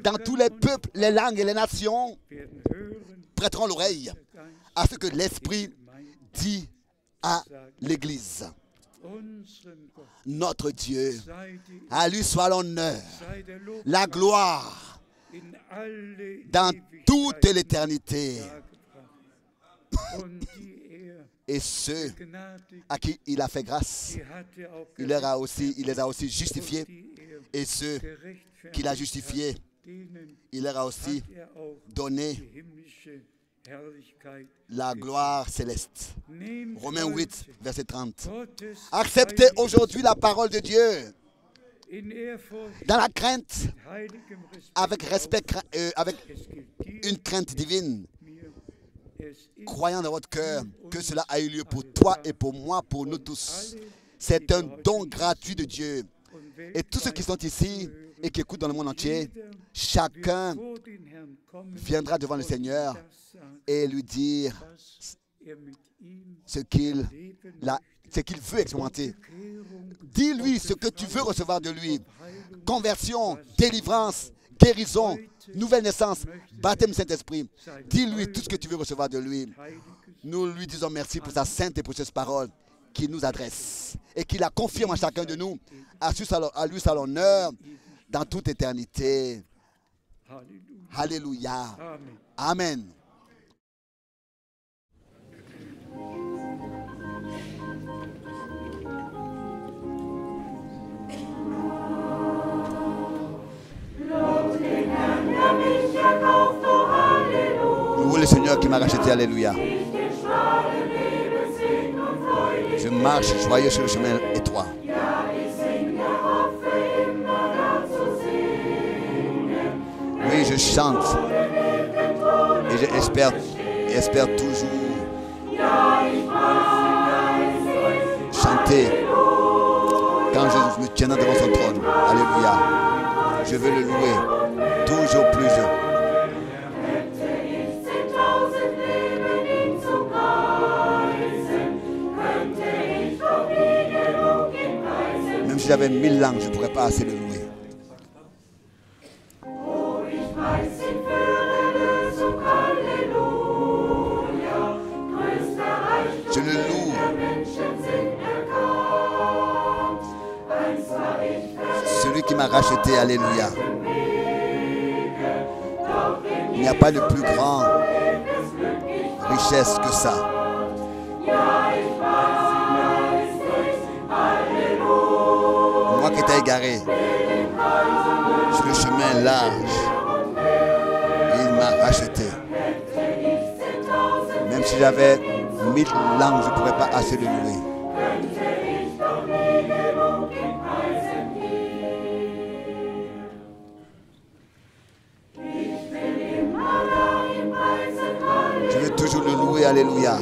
dans tous les peuples, les langues et les nations, prêteront l'oreille à ce que l'Esprit dit à l'Église. Notre Dieu, à lui soit l'honneur, la gloire dans toute l'éternité. Et ceux à qui il a fait grâce, il les a aussi justifiés. Et ceux qu'il a justifiés, il leur a aussi donné la gloire céleste. Romains 8, verset 30. Acceptez aujourd'hui la parole de Dieu dans la crainte, avec respect, avec une crainte divine, croyant dans votre cœur que cela a eu lieu pour toi et pour moi, pour nous tous. C'est un don gratuit de Dieu. Et tous ceux qui sont ici et qui écoutent dans le monde entier, chacun viendra devant le Seigneur et lui dire ce qu'il veut expérimenter. Dis-lui ce que tu veux recevoir de lui. Conversion, délivrance, guérison, nouvelle naissance, baptême Saint-Esprit. Dis-lui tout ce que tu veux recevoir de lui. Nous lui disons merci pour sa sainte et précieuse parole qu'il nous adresse et qu'il la confirme à chacun de nous. À lui soit l'honneur dans toute éternité. Alléluia. Amen. Louez le Seigneur qui m'a racheté. Alléluia. Je marche joyeux sur le chemin étroit. Oui, je chante. Et j'espère toujours chanter quand je me tiendrai devant son trône. Alléluia. Je veux le louer toujours plus. Même si j'avais 1000 langues, je ne pourrais pas assez le louer. Je le loue. Celui qui m'a racheté, alléluia. Il n'y a pas de plus grande richesse que ça. Moi qui étais égaré sur le chemin large, il m'a racheté. Même si j'avais 1000 langues, je ne pourrais pas assez le louer. Je veux toujours le louer, alléluia.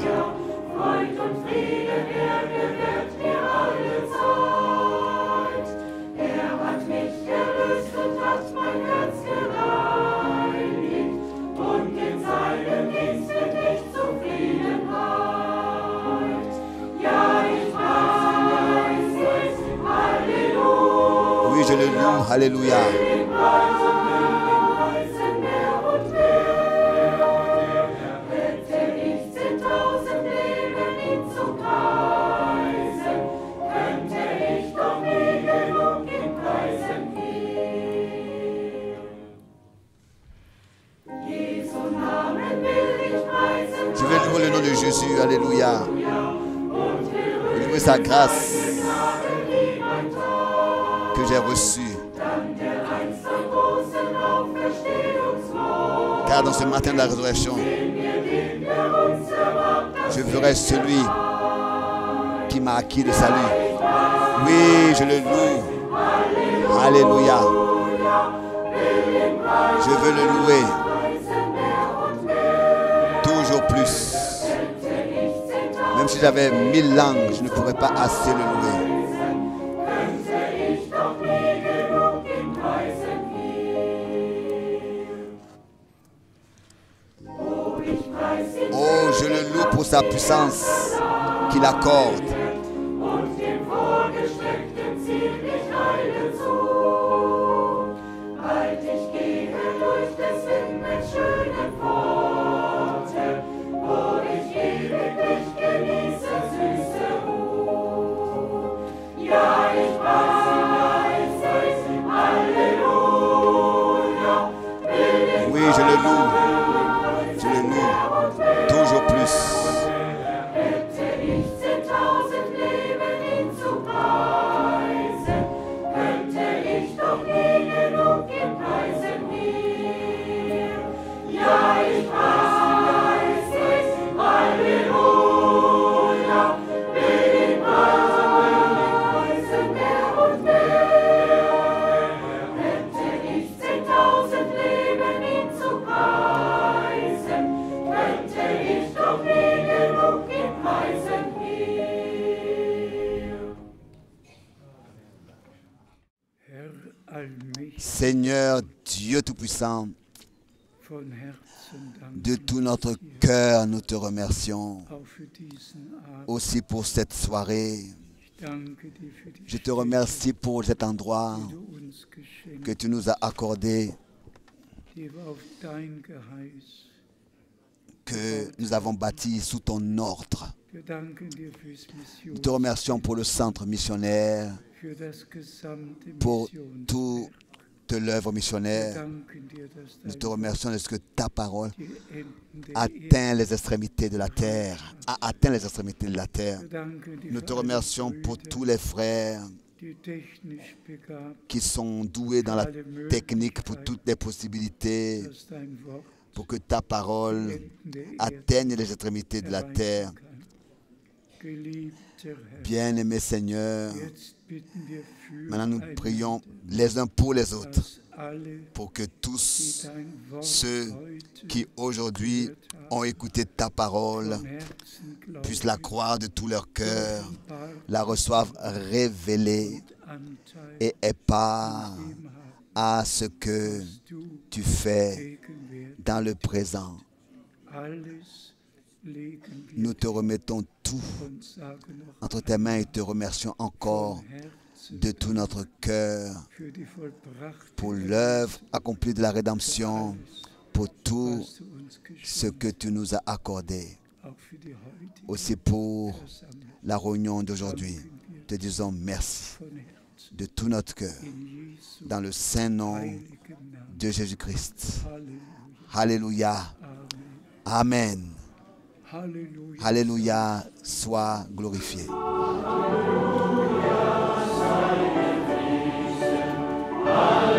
Oui, je le loue, alléluia. Je vais louer le nom de Jésus, alléluia. Et louer sa grâce que j'ai reçue. Car dans ce matin de la résurrection, je verrai celui qui m'a acquis le salut. Oui, je le loue. Alléluia. Je veux le louer. Toujours plus. Même si j'avais 1000 langues, je ne pourrais pas assez le louer. Oh, je le loue pour sa puissance qu'il accorde. Oui, je le loue. Je le loue. Toujours plus. Seigneur Dieu Tout-Puissant, de tout notre cœur, nous te remercions aussi pour cette soirée. Je te remercie pour cet endroit que tu nous as accordé, que nous avons bâti sous ton ordre. Nous te remercions pour le centre missionnaire, pour toute l'œuvre missionnaire. Nous te remercions de ce que ta parole atteint les extrémités de la terre, a atteint les extrémités de la terre. Nous te remercions pour tous les frères qui sont doués dans la technique, pour toutes les possibilités, pour que ta parole atteigne les extrémités de la terre. Bien-aimé Seigneur, maintenant nous prions les uns pour les autres, pour que tous ceux qui aujourd'hui ont écouté ta parole puissent la croire de tout leur cœur, la reçoivent révélée et aient part à ce que tu fais dans le présent. Nous te remettons tout entre tes mains et te remercions encore de tout notre cœur pour l'œuvre accomplie de la rédemption, pour tout ce que tu nous as accordé. Aussi pour la réunion d'aujourd'hui, te disons merci de tout notre cœur, dans le saint nom de Jésus-Christ. Alléluia. Amen. Alléluia, sois glorifié. Alléluia.